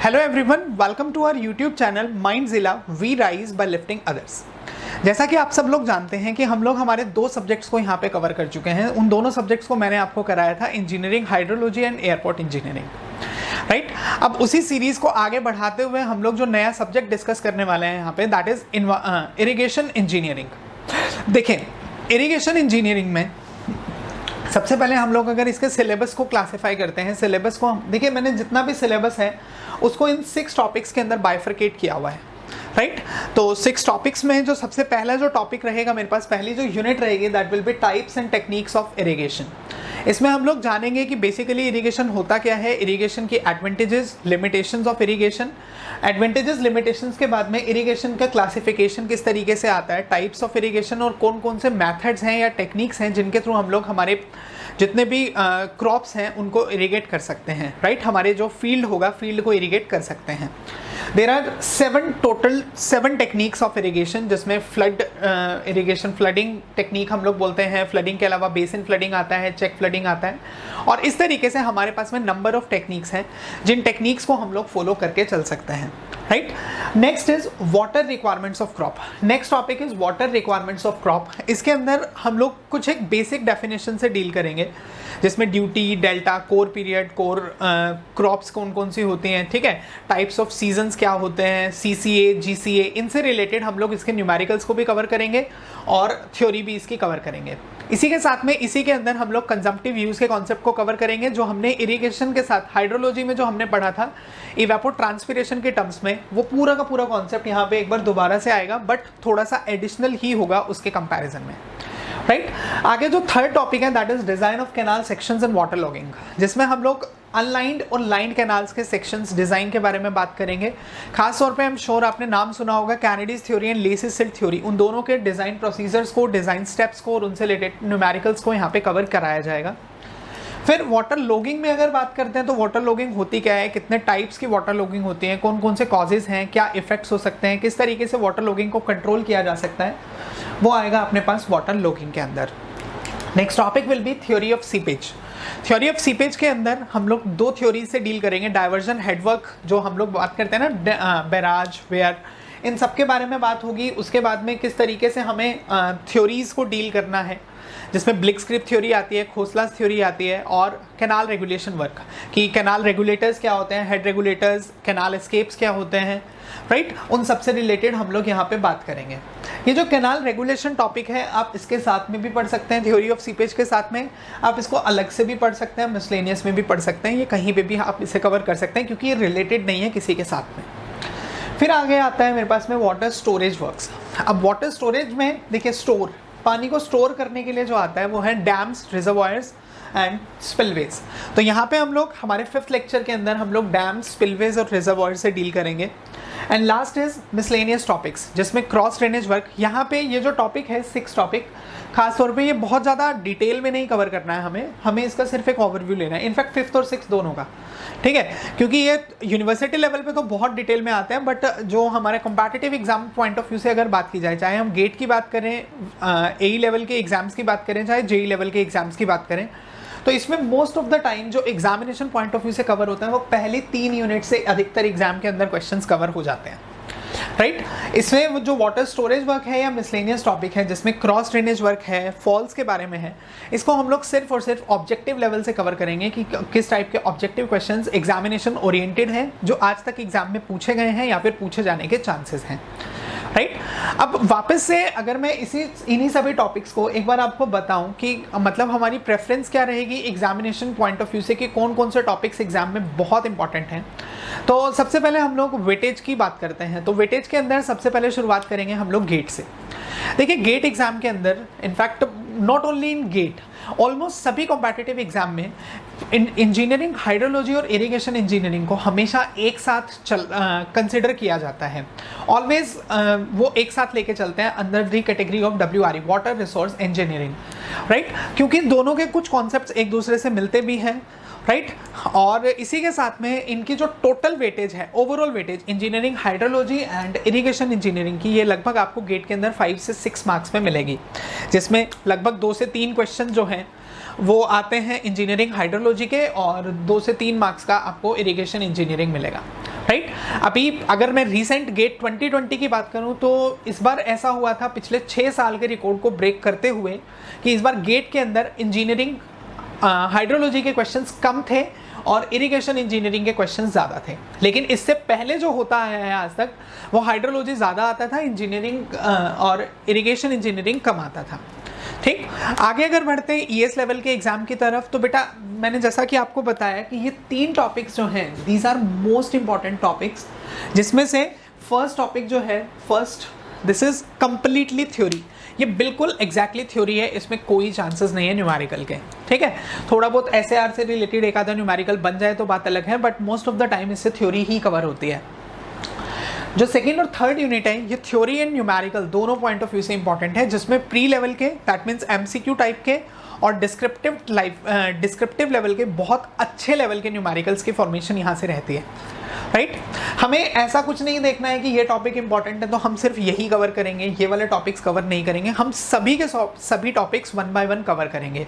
Hello everyone, welcome to our YouTube channel Mindzilla we rise by lifting others. जैसा कि आप सब लोग जानते हैं कि हम लोग हमारे दो सब्जेक्ट्स को यहाँ पे कवर कर चुके हैं। उन दोनों सब्जेक्ट्स को मैंने आपको कराया था, engineering hydrology and airport engineering, right. अब उसी सीरीज को आगे बढ़ाते हुए हम लोग जो नया सब्जेक्ट डिस्कस करने वाले हैं यहाँ पे, दैट इज इरिगेशन इंजीनियरिंग। देखें, इरिगेशन इंजीनियरिंग में सबसे पहले हम लोग अगर इसके सिलेबस को क्लासिफाई करते हैं, सिलेबस को देखिए, मैंने जितना भी सिलेबस है उसको इन 6 टॉपिक्स के अंदर बाइफरकेट किया हुआ है, राइट। तो 6 टॉपिक्स में जो सबसे पहला जो टॉपिक रहेगा मेरे पास, पहली जो यूनिट रहेगी, that will be types and techniques of irrigation. इसमें हम लोग जानेंगे कि बेसिकली इरिगेशन होता क्या है, इरिगेशन की advantages, limitations of irrigation, advantages limitations के बाद में इरिगेशन का क्लासिफिकेशन किस तरीके से आता है, टाइप्स ऑफ इरिगेशन और कौन कौन से मेथड्स हैं या टेक्निक्स हैं जिनके थ्रू हम लोग हमारे जितने भी क्रॉप्स हैं उनको इरिगेट कर सकते हैं, राइट। हमारे जो फील्ड होगा, फील्ड को इरिगेट कर सकते हैं। There are 7 techniques of irrigation, जिसमें फ्लड इरिगेशन, फ्लडिंग टेक्निक हम लोग बोलते हैं। फ्लडिंग के अलावा बेसिन फ्लडिंग आता है, चेक फ्लडिंग आता है, और इस तरीके से हमारे पास में नंबर ऑफ टेक्निक्स हैं जिन टेक्निक्स को हम लोग फॉलो करके चल सकते हैं, right. Next is water requirements of crop. Next topic is water requirements of crop. इसके अंदर हम लोग कुछ एक बेसिक डेफिनेशन से डील करेंगे, जिसमें duty, delta, core period, core crops कौन कौन सी होती हैं, ठीक है, टाइप्स ऑफ सीजन्स क्या होते हैं, CCA, GCA, इनसे रिलेटेड हम लोग इसके न्यूमेरिकल्स को भी कवर करेंगे और थ्योरी भी इसकी कवर करेंगे। इसी के साथ में, इसी के अंदर हम लोग कंजम्पटिव यूज के कॉन्सेप्ट को कवर करेंगे, जो हमने इरिगेशन के साथ हाइड्रोलॉजी में जो हमने पढ़ा था इवेपोर ट्रांसपिरेशन के टर्म्स में, वो पूरा का पूरा कॉन्सेप्ट यहाँ पे एक बार दोबारा से आएगा, बट थोड़ा सा एडिशनल ही होगा उसके कंपैरिजन में, राइट। आगे जो थर्ड टॉपिक है, that is design of canal sections and water logging, जिसमें हम लोग अनलाइंड और लाइंड कैनाल्स के सेक्शंस डिजाइन के बारे में बात करेंगे। खास तौर पे आई एम श्योर आपने नाम सुना होगा Kennedy's theory and Lacey's silt theory. उन दोनों के डिजाइन प्रोसीजर्स को, डिजाइन स्टेप्स को और उनसे रिलेटेड न्यूमेरिकल्स को यहाँ पे कवर कराया जाएगा। फिर वाटर लॉगिंग में अगर बात करते हैं तो वाटर लॉगिंग होती क्या है, कितने टाइप्स की वाटर लॉगिंग होती है, कौन कौन से कॉजेज हैं, क्या इफेक्ट्स हो सकते हैं, किस तरीके से वाटर लॉगिंग को कंट्रोल किया जा सकता है, वो आएगा अपने पास वाटर लॉगिंग के अंदर। Next topic will be theory of seepage. Theory of seepage के अंदर हम लोग 2 थ्योरी से डील करेंगे। डाइवर्जन हेडवर्क, जो हम लोग बात करते हैं ना, बैराज, वेयर, इन सब के बारे में बात होगी। उसके बाद में किस तरीके से हमें थ्योरीज को डील करना है, जिसमें ब्लिक्सक्रिप थ्योरी आती है, खोसलास थ्योरी आती है, और कैनाल रेगुलेशन वर्क, कि कैनाल रेगुलेटर्स क्या होते हैं, हेड रेगुलेटर्स, कैनाल एस्केप्स क्या होते हैं, राइट। उन सबसे रिलेटेड हम लोग यहाँ पे बात करेंगे। ये जो कैनाल रेगुलेशन टॉपिक है, आप इसके साथ में भी पढ़ सकते हैं, थ्योरी ऑफ सीपेज के साथ में। आप इसको अलग से भी पढ़ सकते हैं, मिसलेनियस में भी पढ़ सकते हैं, ये कहीं पे भी आप इसे कवर कर सकते हैं, क्योंकि ये रिलेटेड नहीं है किसी के साथ में। फिर आगे आता है मेरे पास में वाटर स्टोरेज वर्क्स। अब वाटर स्टोरेज में देखिए, स्टोर, पानी को स्टोर करने के लिए जो आता है वो है डैम्स, रिजर्वायर्स एंड स्पिलवेज। तो यहाँ पे हम लोग हमारे 5th लेक्चर के अंदर हम लोग डैम्स, स्पिलवेज और रिजर्वायर से डील करेंगे। And last is miscellaneous topics, जिसमें क्रॉस ड्रेनेज वर्क। यहाँ पे ये जो टॉपिक है, 6 टॉपिक, खास तौर पे ये बहुत ज़्यादा डिटेल में नहीं कवर करना है हमें इसका सिर्फ एक ओवरव्यू लेना है, इनफैक्ट 5th और 6th दोनों का, ठीक है, क्योंकि ये यूनिवर्सिटी लेवल पे तो बहुत डिटेल में आते हैं, बट जो हमारे competitive exam point of view से अगर बात की जाए, चाहे हम गेट की बात करें, AE लेवल के एग्जाम्स की बात करें, चाहे JEE लेवल के एग्जाम्स की बात करें, तो इसमें मोस्ट ऑफ द टाइम जो एग्जामिनेशन पॉइंट ऑफ व्यू से कवर होता है वो पहली 3 यूनिट से अधिकतर एग्जाम के अंदर क्वेश्चंस कवर हो जाते हैं, राइट। इसमें वो जो वाटर स्टोरेज वर्क है या मिसलेनियस टॉपिक है, जिसमें क्रॉस ड्रेनेज वर्क है, फॉल्स के बारे में है, इसको हम लोग सिर्फ और सिर्फ ऑब्जेक्टिव लेवल से कवर करेंगे कि किस टाइप के ऑब्जेक्टिव क्वेश्चंस एग्जामिनेशन ओरिएंटेड हैं, जो आज तक एग्जाम में पूछे गए हैं या फिर पूछे जाने के चांसेस हैं, राइट। अब वापस से अगर मैं इन्हीं सभी टॉपिक्स को एक बार आपको बताऊं कि मतलब हमारी प्रेफरेंस क्या रहेगी एग्जामिनेशन पॉइंट ऑफ व्यू से, कि कौन कौन से टॉपिक्स एग्जाम में बहुत इंपॉर्टेंट हैं, तो सबसे पहले हम लोग वेटेज की बात करते हैं। तो वेटेज के अंदर सबसे पहले शुरुआत करेंगे हम लोग गेट से। देखिए, गेट एग्जाम के अंदर, in fact not only in GATE, almost सभी कॉम्पिटिटिव एग्जाम में इंजीनियरिंग हाइड्रोलॉजी और इरिगेशन इंजीनियरिंग को हमेशा एक साथ कंसिडर किया जाता है। ऑलवेज वो एक साथ लेके चलते हैं under the category of WRE, water resource engineering, right, क्योंकि दोनों के कुछ कॉन्सेप्ट्स एक दूसरे से मिलते भी हैं, राइट। और इसी के साथ में इनकी जो टोटल वेटेज है, overall weightage engineering hydrology and irrigation engineering की, ये लगभग आपको गेट के अंदर 5 से 6 मार्क्स में मिलेगी, जिसमें लगभग 2 से 3 क्वेश्चन जो हैं वो आते हैं इंजीनियरिंग हाइड्रोलॉजी के, और 2 से 3 मार्क्स का आपको इरिगेशन इंजीनियरिंग मिलेगा, राइट। अभी अगर मैं रीसेंट गेट 2020 की बात करूं तो इस बार ऐसा हुआ था पिछले 6 साल के रिकॉर्ड को ब्रेक करते हुए कि इस बार गेट के अंदर इंजीनियरिंग हाइड्रोलॉजी के क्वेश्चंस कम थे और इरिगेशन इंजीनियरिंग के क्वेश्चंस ज़्यादा थे। लेकिन इससे पहले जो होता है आज तक वो हाइड्रोलॉजी ज़्यादा आता था, इंजीनियरिंग और इरिगेशन इंजीनियरिंग कम आता था। ठीक, आगे अगर बढ़ते हैं ईएस लेवल के एग्जाम की तरफ तो बेटा मैंने जैसा कि आपको बताया कि ये 3 टॉपिक्स जो हैं these are most important topics, जिसमें से फर्स्ट टॉपिक जो है दिस इज कंप्लीटली थ्योरी। ये बिल्कुल एग्जैक्टली थ्योरी है, इसमें कोई चांसेस नहीं है न्यूमेरिकल के। ठीक है, थोड़ा बहुत एसएआर से रिलेटेड एक आधा न्यूमेरिकल बन जाए तो बात अलग है, but most of the time इससे थ्योरी ही कवर होती है। जो सेकेंड और थर्ड यूनिट है ये थ्योरी एंड न्यूमेरिकल दोनों पॉइंट ऑफ व्यू से इंपॉर्टेंट है, जिसमें प्री लेवल के दैट मीन्स एमसीक्यू टाइप के और डिस्क्रिप्टिव लेवल के बहुत अच्छे लेवल के न्यूमेरिकल्स की फॉर्मेशन यहाँ से रहती है। राइट, हमें ऐसा कुछ नहीं देखना है कि ये टॉपिक इंपॉर्टेंट है तो हम सिर्फ यही कवर करेंगे, ये वाले टॉपिक्स कवर नहीं करेंगे, हम सभी के सभी टॉपिक्स 1 बाय 1 कवर करेंगे।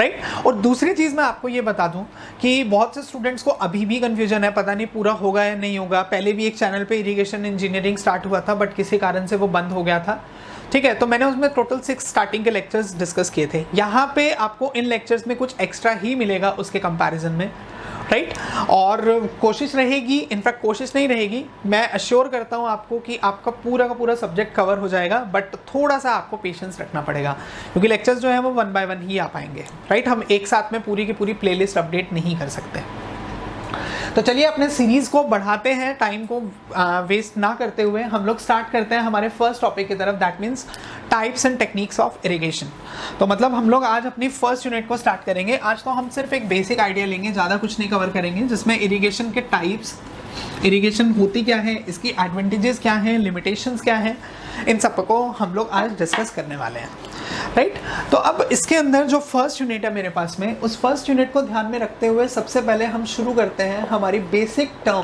राइट, और दूसरी चीज़ मैं आपको ये बता दूं कि बहुत से स्टूडेंट्स को अभी भी कन्फ्यूजन है, पता नहीं पूरा होगा या नहीं होगा। पहले भी एक चैनल पे इरिगेशन इंजीनियरिंग स्टार्ट हुआ था बट किसी कारण से वो बंद हो गया था। ठीक है, तो मैंने उसमें टोटल 6 स्टार्टिंग के लेक्चर्स डिस्कस किए थे। यहाँ पे आपको इन लेक्चर्स में कुछ एक्स्ट्रा ही मिलेगा उसके कंपैरिजन में। राइट, और कोशिश रहेगी, इनफैक्ट कोशिश नहीं रहेगी, मैं अश्योर करता हूँ आपको कि आपका पूरा का पूरा सब्जेक्ट कवर हो जाएगा, बट थोड़ा सा आपको पेशेंस रखना पड़ेगा क्योंकि लेक्चर्स जो है वो 1 बाय 1 ही आ पाएंगे। राइट, हम एक साथ में पूरी की पूरी प्लेलिस्ट अपडेट नहीं कर सकते। तो चलिए अपने सीरीज को बढ़ाते हैं, टाइम को वेस्ट ना करते हुए हम लोग स्टार्ट करते हैं हमारे फर्स्ट टॉपिक की तरफ, that means types and techniques of irrigation. तो मतलब हम लोग आज अपनी फर्स्ट यूनिट को स्टार्ट करेंगे। आज तो हम सिर्फ एक बेसिक आइडिया लेंगे, ज़्यादा कुछ नहीं कवर करेंगे, जिसमें इरिगेशन के टाइप्स, इरिगेशन होती क्या है, इसकी एडवांटेजेस क्या हैं, लिमिटेशंस क्या हैं, इन सब को हम लोग आज डिस्कस करने वाले हैं। राइट, तो अब इसके अंदर जो फर्स्ट यूनिट है मेरे पास में, उस फर्स्ट यूनिट को ध्यान में रखते हुए सबसे पहले हम शुरू करते हैं हमारी basic term,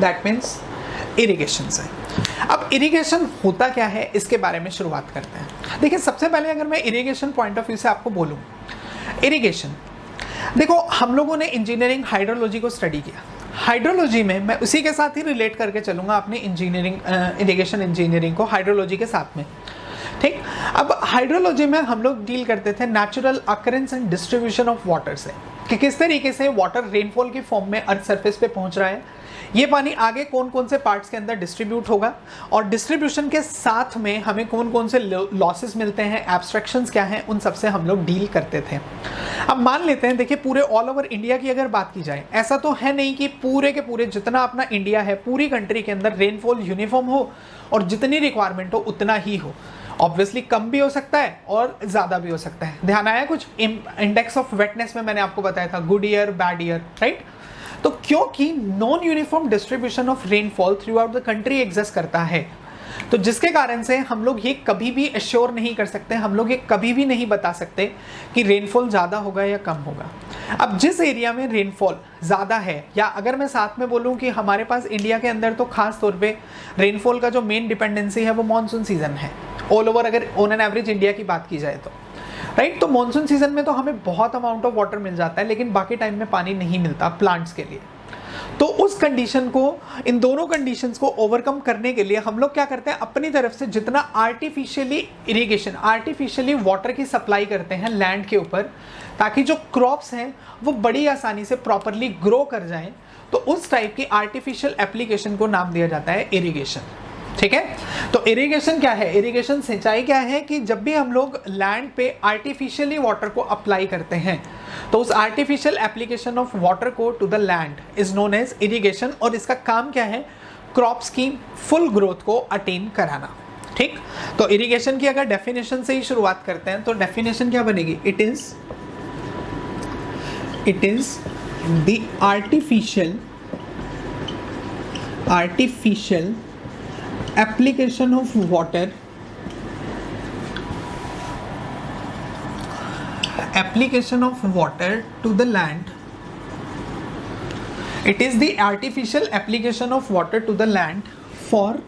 that means irrigation से। अब इरिगेशन होता क्या है इसके बारे में शुरुआत करते हैं। देखिए, सबसे पहले अगर मैं इरिगेशन पॉइंट ऑफ व्यू से आपको बोलूँ, इरिगेशन देखो हम लोगों ने इंजीनियरिंग हाइड्रोलॉजी को स्टडी किया। हाइड्रोलॉजी में मैं उसी के साथ ही रिलेट करके चलूँगा अपनी इंजीनियरिंग इरिगेशन इंजीनियरिंग को हाइड्रोलॉजी के साथ में। ठीक, अब हाइड्रोलॉजी में हम लोग डील करते थे natural occurrence and distribution of water से, कि किस तरीके से वाटर रेनफॉल की फॉर्म में अर्थ सरफेस पे पहुंच रहा है, ये पानी आगे कौन कौन से पार्ट्स के अंदर डिस्ट्रीब्यूट होगा, और डिस्ट्रीब्यूशन के साथ में हमें कौन कौन से लॉसेस मिलते हैं, एब्स्ट्रैक्शंस क्या हैं, उन सब से हम लोग डील करते थे। अब मान लेते हैं, देखिए पूरे ऑल ओवर इंडिया की अगर बात की जाए, ऐसा तो है नहीं कि पूरे के पूरे जितना अपना इंडिया है पूरी कंट्री के अंदर रेनफॉल यूनिफॉर्म हो और जितनी रिक्वायरमेंट हो उतना ही हो। ऑब्वियसली कम भी हो सकता है और ज़्यादा भी हो सकता है। ध्यान आया कुछ इंडेक्स ऑफ वेटनेस में मैंने आपको बताया था, good year bad year. Right, तो क्योंकि non uniform distribution of rainfall through out the country exist करता है, तो जिसके कारण से हम लोग ये कभी भी एश्योर नहीं कर सकते, हम लोग ये कभी भी नहीं बता सकते कि रेनफॉल ज़्यादा होगा या कम होगा। अब जिस एरिया में रेनफॉल ज़्यादा है, या अगर मैं साथ में बोलूँ कि हमारे पास इंडिया के अंदर तो खास तौर पे रेनफॉल का जो मेन डिपेंडेंसी है वो मानसून सीजन है ऑल ओवर, अगर ऑन एन एवरेज इंडिया की बात की जाए तो। राइट, तो मानसून सीजन में तो हमें बहुत अमाउंट ऑफ वाटर मिल जाता है, लेकिन बाकी टाइम में पानी नहीं मिलता प्लांट्स के लिए। तो उस कंडीशन को, इन दोनों कंडीशंस को ओवरकम करने के लिए हम लोग क्या करते हैं, अपनी तरफ से जितना आर्टिफिशियली इरिगेशन, आर्टिफिशियली वाटर की सप्लाई करते हैं लैंड के ऊपर, ताकि जो क्रॉप्स हैं वो बड़ी आसानी से प्रॉपरली ग्रो कर जाएं, तो उस टाइप की आर्टिफिशियल एप्लीकेशन को नाम दिया जाता है इरिगेशन। ठीक है, तो इरिगेशन क्या है, इरिगेशन सिंचाई क्या है कि जब भी हम लोग लैंड पे आर्टिफिशियली वाटर को अप्लाई करते हैं तो उस आर्टिफिशियल एप्लीकेशन ऑफ वाटर को to the land is known as irrigation, और इसका काम क्या है, क्रॉप्स की फुल ग्रोथ को अटेन कराना। ठीक, तो इरिगेशन की अगर डेफिनेशन से ही शुरुआत करते हैं तो डेफिनेशन क्या बनेगी, it is the artificial application of water to the land. It is the artificial application of water to the land for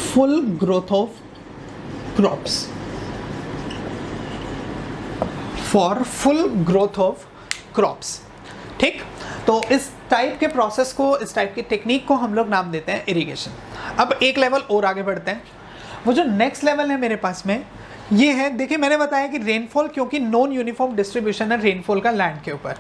full growth of crops. ठीक, तो इस टाइप के प्रोसेस को, इस टाइप की टेक्निक को हम लोग नाम देते हैं इरिगेशन। अब एक लेवल और आगे बढ़ते हैं। वो जो नेक्स्ट लेवल है मेरे पास में, ये है, देखिए मैंने बताया कि रेनफॉल, क्योंकि नॉन यूनिफॉर्म डिस्ट्रीब्यूशन है रेनफॉल का लैंड के ऊपर,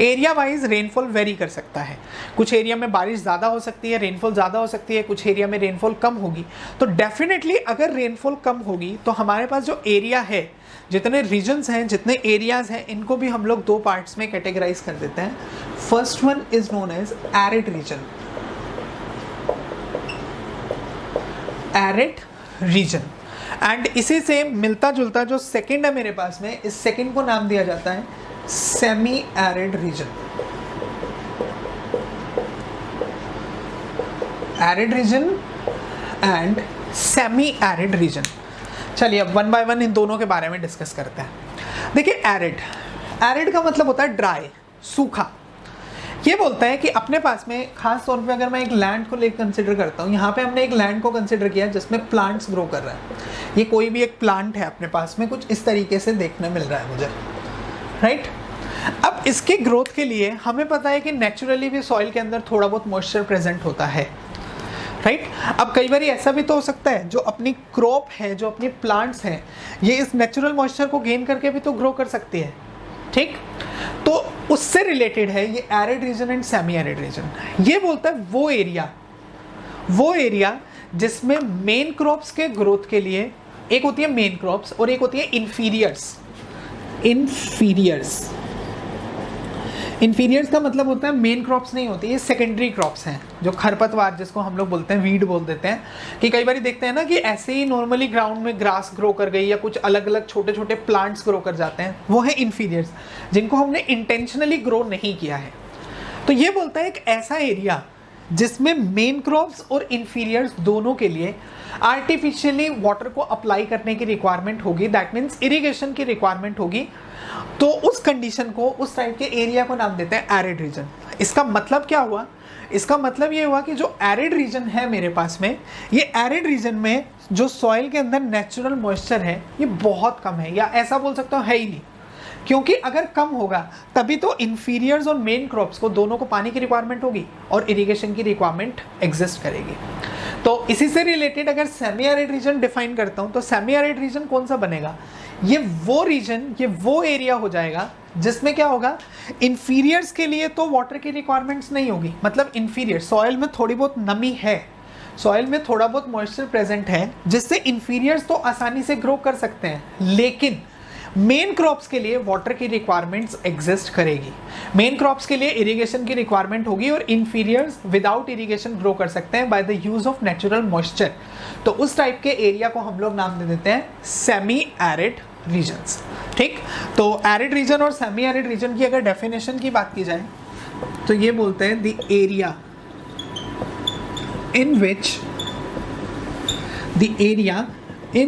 एरिया वाइज रेनफॉल वेरी कर सकता है। कुछ एरिया में बारिश ज़्यादा हो सकती है, रेनफॉल ज़्यादा हो सकती है, कुछ एरिया में रेनफॉल कम होगी। तो डेफिनेटली अगर रेनफॉल कम होगी तो हमारे पास जो एरिया है, जितने रीजन्स हैं, जितने एरियाज हैं, इनको भी हम लोग दो पार्ट्स में कैटेगराइज कर देते हैं। First one is known as arid region, arid region. And इसी से मिलता जुलता जो सेकंड है मेरे पास में, इस सेकंड को नाम दिया जाता है semi arid region. Arid region and semi arid reason. चलिए अब वन बाय वन इन दोनों के बारे में डिस्कस करते हैं। देखिए एरिड, एरिड का मतलब होता है ड्राई, सूखा। ये बोलता है कि अपने पास में खास तौर पे अगर मैं एक लैंड को लेकर कंसिडर करता हूँ, यहाँ पे हमने एक लैंड को कंसिडर किया जिसमें प्लांट्स ग्रो कर रहा है। ये कोई भी एक प्लांट है अपने पास में, कुछ इस तरीके से देखने मिल रहा है मुझे, राइट। अब इसके ग्रोथ के लिए हमें पता है कि नेचुरली भी सॉइल के अंदर थोड़ा बहुत मॉइस्चर प्रेजेंट होता है, राइट। अब कई बार ऐसा भी तो हो सकता है जो अपनी क्रॉप है, जो अपनी प्लांट्स हैं, ये इस नेचुरल मॉइस्चर को गेन करके भी तो ग्रो कर सकती है, ठीक। तो उससे रिलेटेड है ये arid region and semi arid reason. ये बोलता है वो एरिया जिसमें मेन क्रॉप्स के ग्रोथ के लिए, एक होती है मेन क्रॉप्स और एक होती है इन्फीरियर्स का मतलब होता है मेन क्रॉप्स नहीं होती, ये सेकेंडरी क्रॉप्स हैं, जो खरपतवार जिसको हम लोग बोलते हैं, वीड बोल देते हैं। कि कई बार देखते हैं ना कि ऐसे ही नॉर्मली ग्राउंड में ग्रास ग्रो कर गई या कुछ अलग अलग छोटे छोटे प्लांट्स ग्रो कर जाते हैं, वो है इन्फीरियर्स, जिनको हमने इंटेंशनली ग्रो नहीं किया है। तो ये बोलता है एक ऐसा एरिया जिसमें मेन क्रॉप्स और इन्फीरियर्स दोनों के लिए आर्टिफिशियली वाटर को अप्लाई करने की रिक्वायरमेंट होगी, दैट मीन्स इरिगेशन की रिक्वायरमेंट होगी। तो उस कंडीशन को, उस टाइप के एरिया को नाम देते हैं एरिड रीजन। इसका मतलब क्या हुआ? इसका मतलब ये हुआ कि जो एरिड रीजन है मेरे पास में, ये एरिड रीजन में जो सॉइल के अंदर नेचुरल मॉइस्चर है ये बहुत कम है, या ऐसा बोल सकता हूँ है ही नहीं। क्योंकि अगर कम होगा तभी तो इन्फीरियर्स और मेन क्रॉप्स को दोनों को पानी की रिक्वायरमेंट होगी और इरिगेशन की रिक्वायरमेंट एग्जिस्ट करेगी। तो इसी से रिलेटेड अगर सेमी एरिड रीजन डिफाइन करता हूं तो सेमी एरिड रीजन कौन सा बनेगा? ये वो रीजन, ये वो एरिया हो जाएगा जिसमें क्या होगा, इन्फीरियर्स के लिए तो वाटर की रिक्वायरमेंट्स नहीं होगी। मतलब इन्फीरियर सॉइल में थोड़ी बहुत नमी है, सॉइल में थोड़ा बहुत मॉइस्चर प्रेजेंट है, जिससे इन्फीरियर्स तो आसानी से ग्रो कर सकते हैं, लेकिन मेन क्रॉप्स के लिए वाटर की रिक्वायरमेंट्स एग्जिस्ट करेगी। मेन क्रॉप्स के लिए इरिगेशन की रिक्वायरमेंट होगी और इन्फीरियर्स विदाउट इरिगेशन ग्रो कर सकते हैं by the use of natural moisture. तो उस टाइप के एरिया को हम लोग नाम दे देते हैं सेमी एरिड रीजन्स, ठीक। तो एरिड रीजन और सेमी एरिड रीजन की अगर डेफिनेशन की बात की जाए तो ये बोलते हैं the area in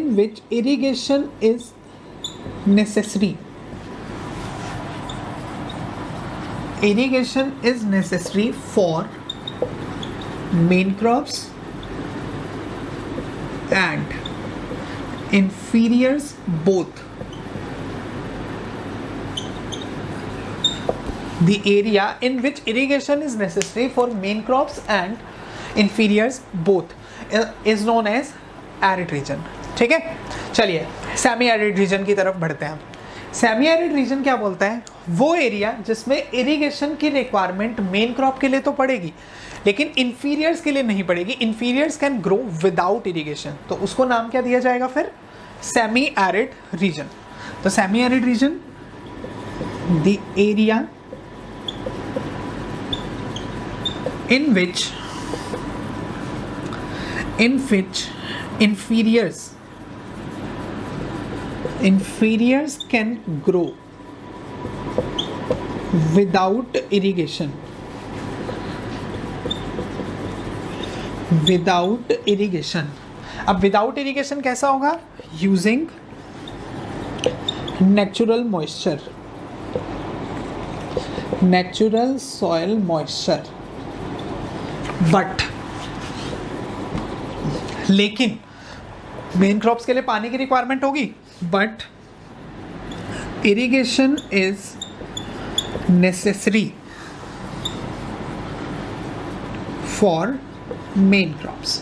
which irrigation is necessary. Irrigation is necessary for main crops and inferiors both. The area in which irrigation is necessary for main crops and inferiors both is known as arid region. ठीक है, चलिए semi arid reason की तरफ बढ़ते हैं। Semi arid reason क्या बोलता है? वो एरिया जिसमें इरिगेशन की रिक्वायरमेंट मेन क्रॉप के लिए तो पड़ेगी लेकिन इन्फीरियर्स के लिए नहीं पड़ेगी। Inferiors can grow without irrigation, तो उसको नाम क्या दिया जाएगा फिर? Semi arid region. तो semi arid region, the area in which inferiors can grow without irrigation. अब विदाउट इरिगेशन कैसा होगा? Using natural moisture, natural soil moisture. But लेकिन मेन क्रॉप्स के लिए पानी की रिक्वायरमेंट होगी, but irrigation is necessary for main crops,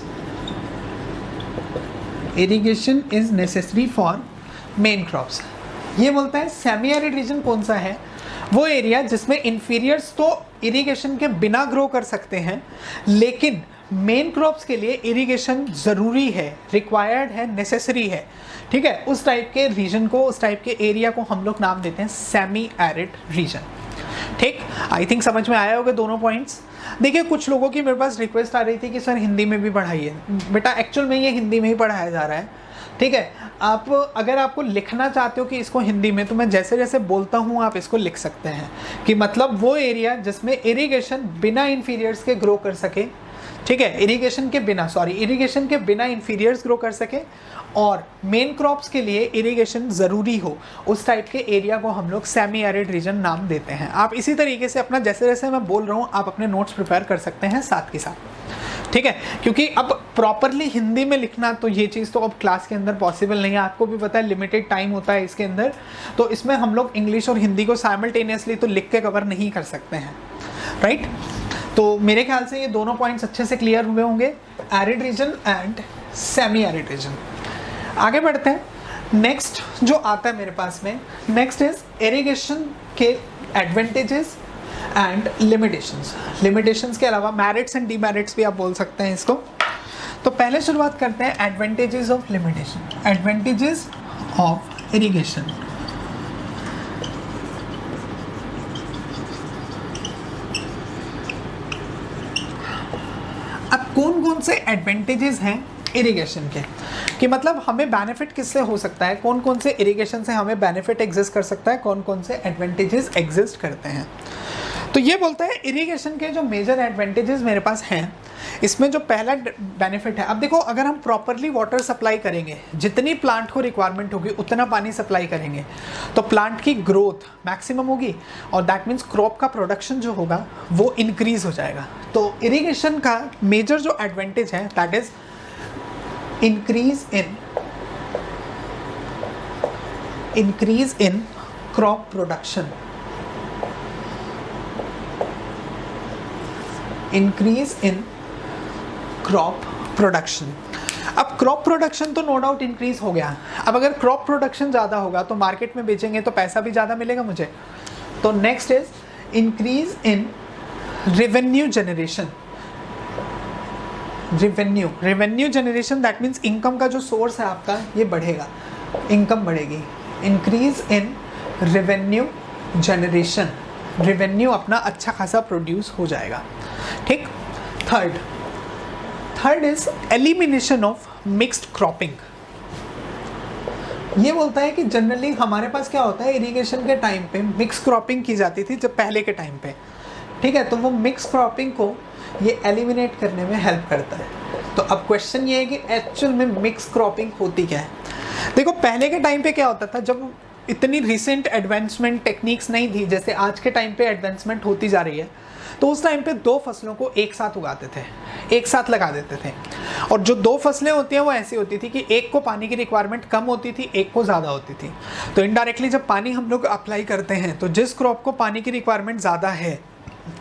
irrigation is necessary for main crops. ये बोलता है सेमी एरिड रीजन कौन सा है, वो एरिया जिसमें इन्फीरियर्स तो इरिगेशन के बिना ग्रो कर सकते हैं, लेकिन मेन क्रॉप्स के लिए इरिगेशन ज़रूरी है, रिक्वायर्ड है, नेसेसरी है। ठीक है, उस टाइप के रीजन को, उस टाइप के एरिया को हम लोग नाम देते हैं सेमी एरिड रीजन। ठीक, आई थिंक समझ में आया होगा दोनों पॉइंट्स। देखिए, कुछ लोगों की मेरे पास रिक्वेस्ट आ रही थी कि सर हिंदी में भी पढ़ाइए। बेटा एक्चुअल में ये हिंदी में ही पढ़ाया जा रहा है। ठीक है, आप अगर आपको लिखना चाहते हो कि इसको हिंदी में, तो मैं जैसे जैसे बोलता हूँ आप इसको लिख सकते हैं कि मतलब वो एरिया जिसमें इरिगेशन बिना इन्फीरियर्स के ग्रो कर सके। ठीक है, इरिगेशन के बिना इन्फीरियर्स ग्रो कर सके और मेन क्रॉप्स के लिए इरिगेशन ज़रूरी हो, उस टाइप के एरिया को हम लोग सेमी एरिड रीजन नाम देते हैं। आप इसी तरीके से अपना जैसे जैसे मैं बोल रहा हूँ आप अपने नोट्स प्रिपेयर कर सकते हैं साथ के साथ। ठीक है, क्योंकि अब प्रॉपरली हिंदी में लिखना तो ये चीज़ तो अब क्लास के अंदर पॉसिबल नहीं है, आपको भी पता है लिमिटेड टाइम होता है इसके अंदर, तो इसमें हम लोग इंग्लिश और हिंदी को साइमल्टेनियसली तो लिख के कवर नहीं कर सकते हैं, राइट। तो मेरे ख्याल से ये दोनों पॉइंट्स अच्छे से क्लियर हुए होंगे, arid region and semi arid reason. आगे बढ़ते हैं। नेक्स्ट जो आता है मेरे पास में, नेक्स्ट इज इरिगेशन के एडवांटेजेस एंड लिमिटेशंस। लिमिटेशंस के अलावा मेरिट्स एंड डीमेरिट्स भी आप बोल सकते हैं इसको। तो पहले शुरुआत करते हैं advantages of limitation. Advantages of irrigation. अब कौन कौन से एडवांटेजेस हैं इरिगेशन के, कि मतलब हमें बेनिफिट किससे हो सकता है, कौन कौन से इरिगेशन से हमें बेनिफिट एग्जिस्ट कर सकता है, कौन कौन से एडवांटेजेस एग्जिस्ट करते हैं। तो ये बोलता है इरिगेशन के जो मेजर एडवांटेजेस मेरे पास हैं, इसमें जो पहला बेनिफिट है, अब देखो अगर हम प्रॉपरली वाटर सप्लाई करेंगे, जितनी प्लांट को रिक्वायरमेंट होगी उतना पानी सप्लाई करेंगे, तो प्लांट की ग्रोथ मैक्सिमम होगी और दैट मीन्स क्रॉप का प्रोडक्शन जो होगा वो इंक्रीज हो जाएगा। तो इरिगेशन का मेजर जो एडवांटेज है that is increase in crop production, increase in crop production। अब क्रॉप प्रोडक्शन तो नो डाउट इंक्रीज हो गया। अब अगर क्रॉप प्रोडक्शन ज़्यादा होगा तो मार्केट में बेचेंगे तो पैसा भी ज़्यादा मिलेगा मुझे। तो next is increase in revenue generation. Revenue generation that means income का जो सोर्स है आपका ये बढ़ेगा, इनकम बढ़ेगी। Increase in revenue generation, revenue अपना अच्छा खासा प्रोड्यूस हो जाएगा। ठीक, third is elimination of mixed cropping. ये बोलता है कि जनरली हमारे पास क्या होता है, इरिगेशन के टाइम पे मिक्स क्रॉपिंग की जाती थी जब पहले के टाइम पे। ठीक है, तो वो मिक्स क्रॉपिंग को ये एलिमिनेट करने में हेल्प करता है। तो अब क्वेश्चन ये है कि एक्चुअल में मिक्स क्रॉपिंग होती क्या है। देखो पहले के टाइम पे क्या होता था, जब इतनी रिसेंट एडवांसमेंट टेक्निक्स नहीं थी जैसे आज के टाइम पे एडवांसमेंट होती जा रही है, तो उस टाइम पे दो फसलों को एक साथ उगाते थे, एक साथ लगा देते थे। और जो दो फसलें होती हैं वो ऐसी होती थी कि एक को पानी की रिक्वायरमेंट कम होती थी, एक को ज़्यादा होती थी। तो इनडायरेक्टली जब पानी हम लोग अप्लाई करते हैं तो जिस क्रॉप को पानी की रिक्वायरमेंट ज़्यादा है,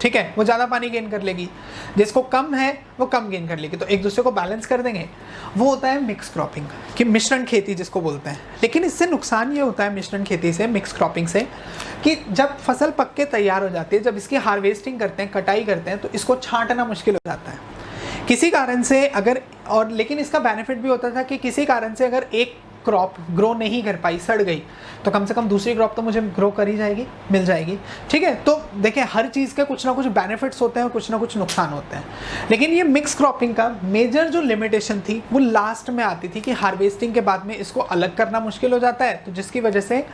ठीक है, वो ज़्यादा पानी गेन कर लेगी, जिसको कम है वो कम गेन कर लेगी, तो एक दूसरे को बैलेंस कर देंगे। वो होता है मिक्स क्रॉपिंग कि मिश्रण खेती जिसको बोलते हैं। लेकिन इससे नुकसान ये होता है मिश्रण खेती से, मिक्स क्रॉपिंग से, कि जब फसल पक के तैयार हो जाती है, जब इसकी हार्वेस्टिंग करते हैं, कटाई करते हैं, तो इसको छांटना मुश्किल हो जाता है किसी कारण से अगर। और लेकिन इसका बेनिफिट भी होता था कि किसी कारण से अगर एक क्रॉप ग्रो नहीं कर पाई, सड़ गई, तो कम से कम दूसरी क्रॉप तो मुझे ग्रो कर ही जाएगी, मिल जाएगी। ठीक है, तो देखिए हर चीज़ के कुछ ना कुछ बेनिफिट्स होते हैं और कुछ ना कुछ नुकसान होते हैं। लेकिन ये मिक्स क्रॉपिंग का मेजर जो लिमिटेशन थी वो लास्ट में आती थी कि हार्वेस्टिंग के बाद में इसको अलग करना मुश्किल हो जाता है, तो जिसकी वजह से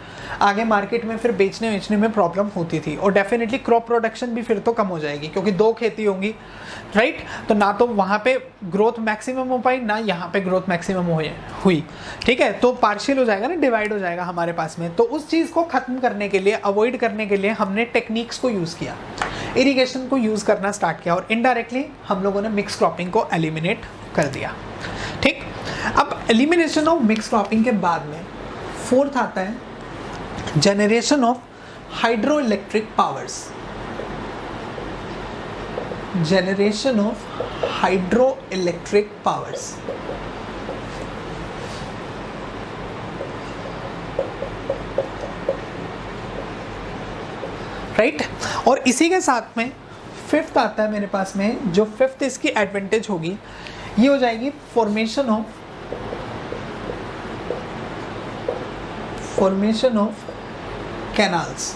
आगे मार्केट में फिर बेचने में प्रॉब्लम होती थी। और डेफिनेटली क्रॉप प्रोडक्शन भी फिर तो कम हो जाएगी क्योंकि दो खेती होंगी, राइट। तो ना तो वहाँ पे ग्रोथ मैक्सिमम हो पाई, ना यहाँ पे ग्रोथ मैक्सिमम हुई। ठीक है, तो पार्शियल हो जाएगा ना, डिवाइड हो जाएगा हमारे पास में। तो उस चीज़ को ख़त्म करने के लिए, अवॉइड करने के लिए हमने टेक्निक्स को यूज़ किया, इरिगेशन को यूज़ करना स्टार्ट किया और इनडायरेक्टली हम लोगों ने मिक्स क्रॉपिंग को एलिमिनेट कर दिया। ठीक, अब एलिमिनेशन ऑफ मिक्स क्रॉपिंग के बाद में फोर्थ आता है generation of hydro electric powers. Generation of hydro electric powers. Right और इसी के साथ में फिफ्थ आता है मेरे पास में, जो फिफ्थ इसकी एडवांटेज होगी ये हो जाएगी फॉर्मेशन ऑफ कैनाल्स।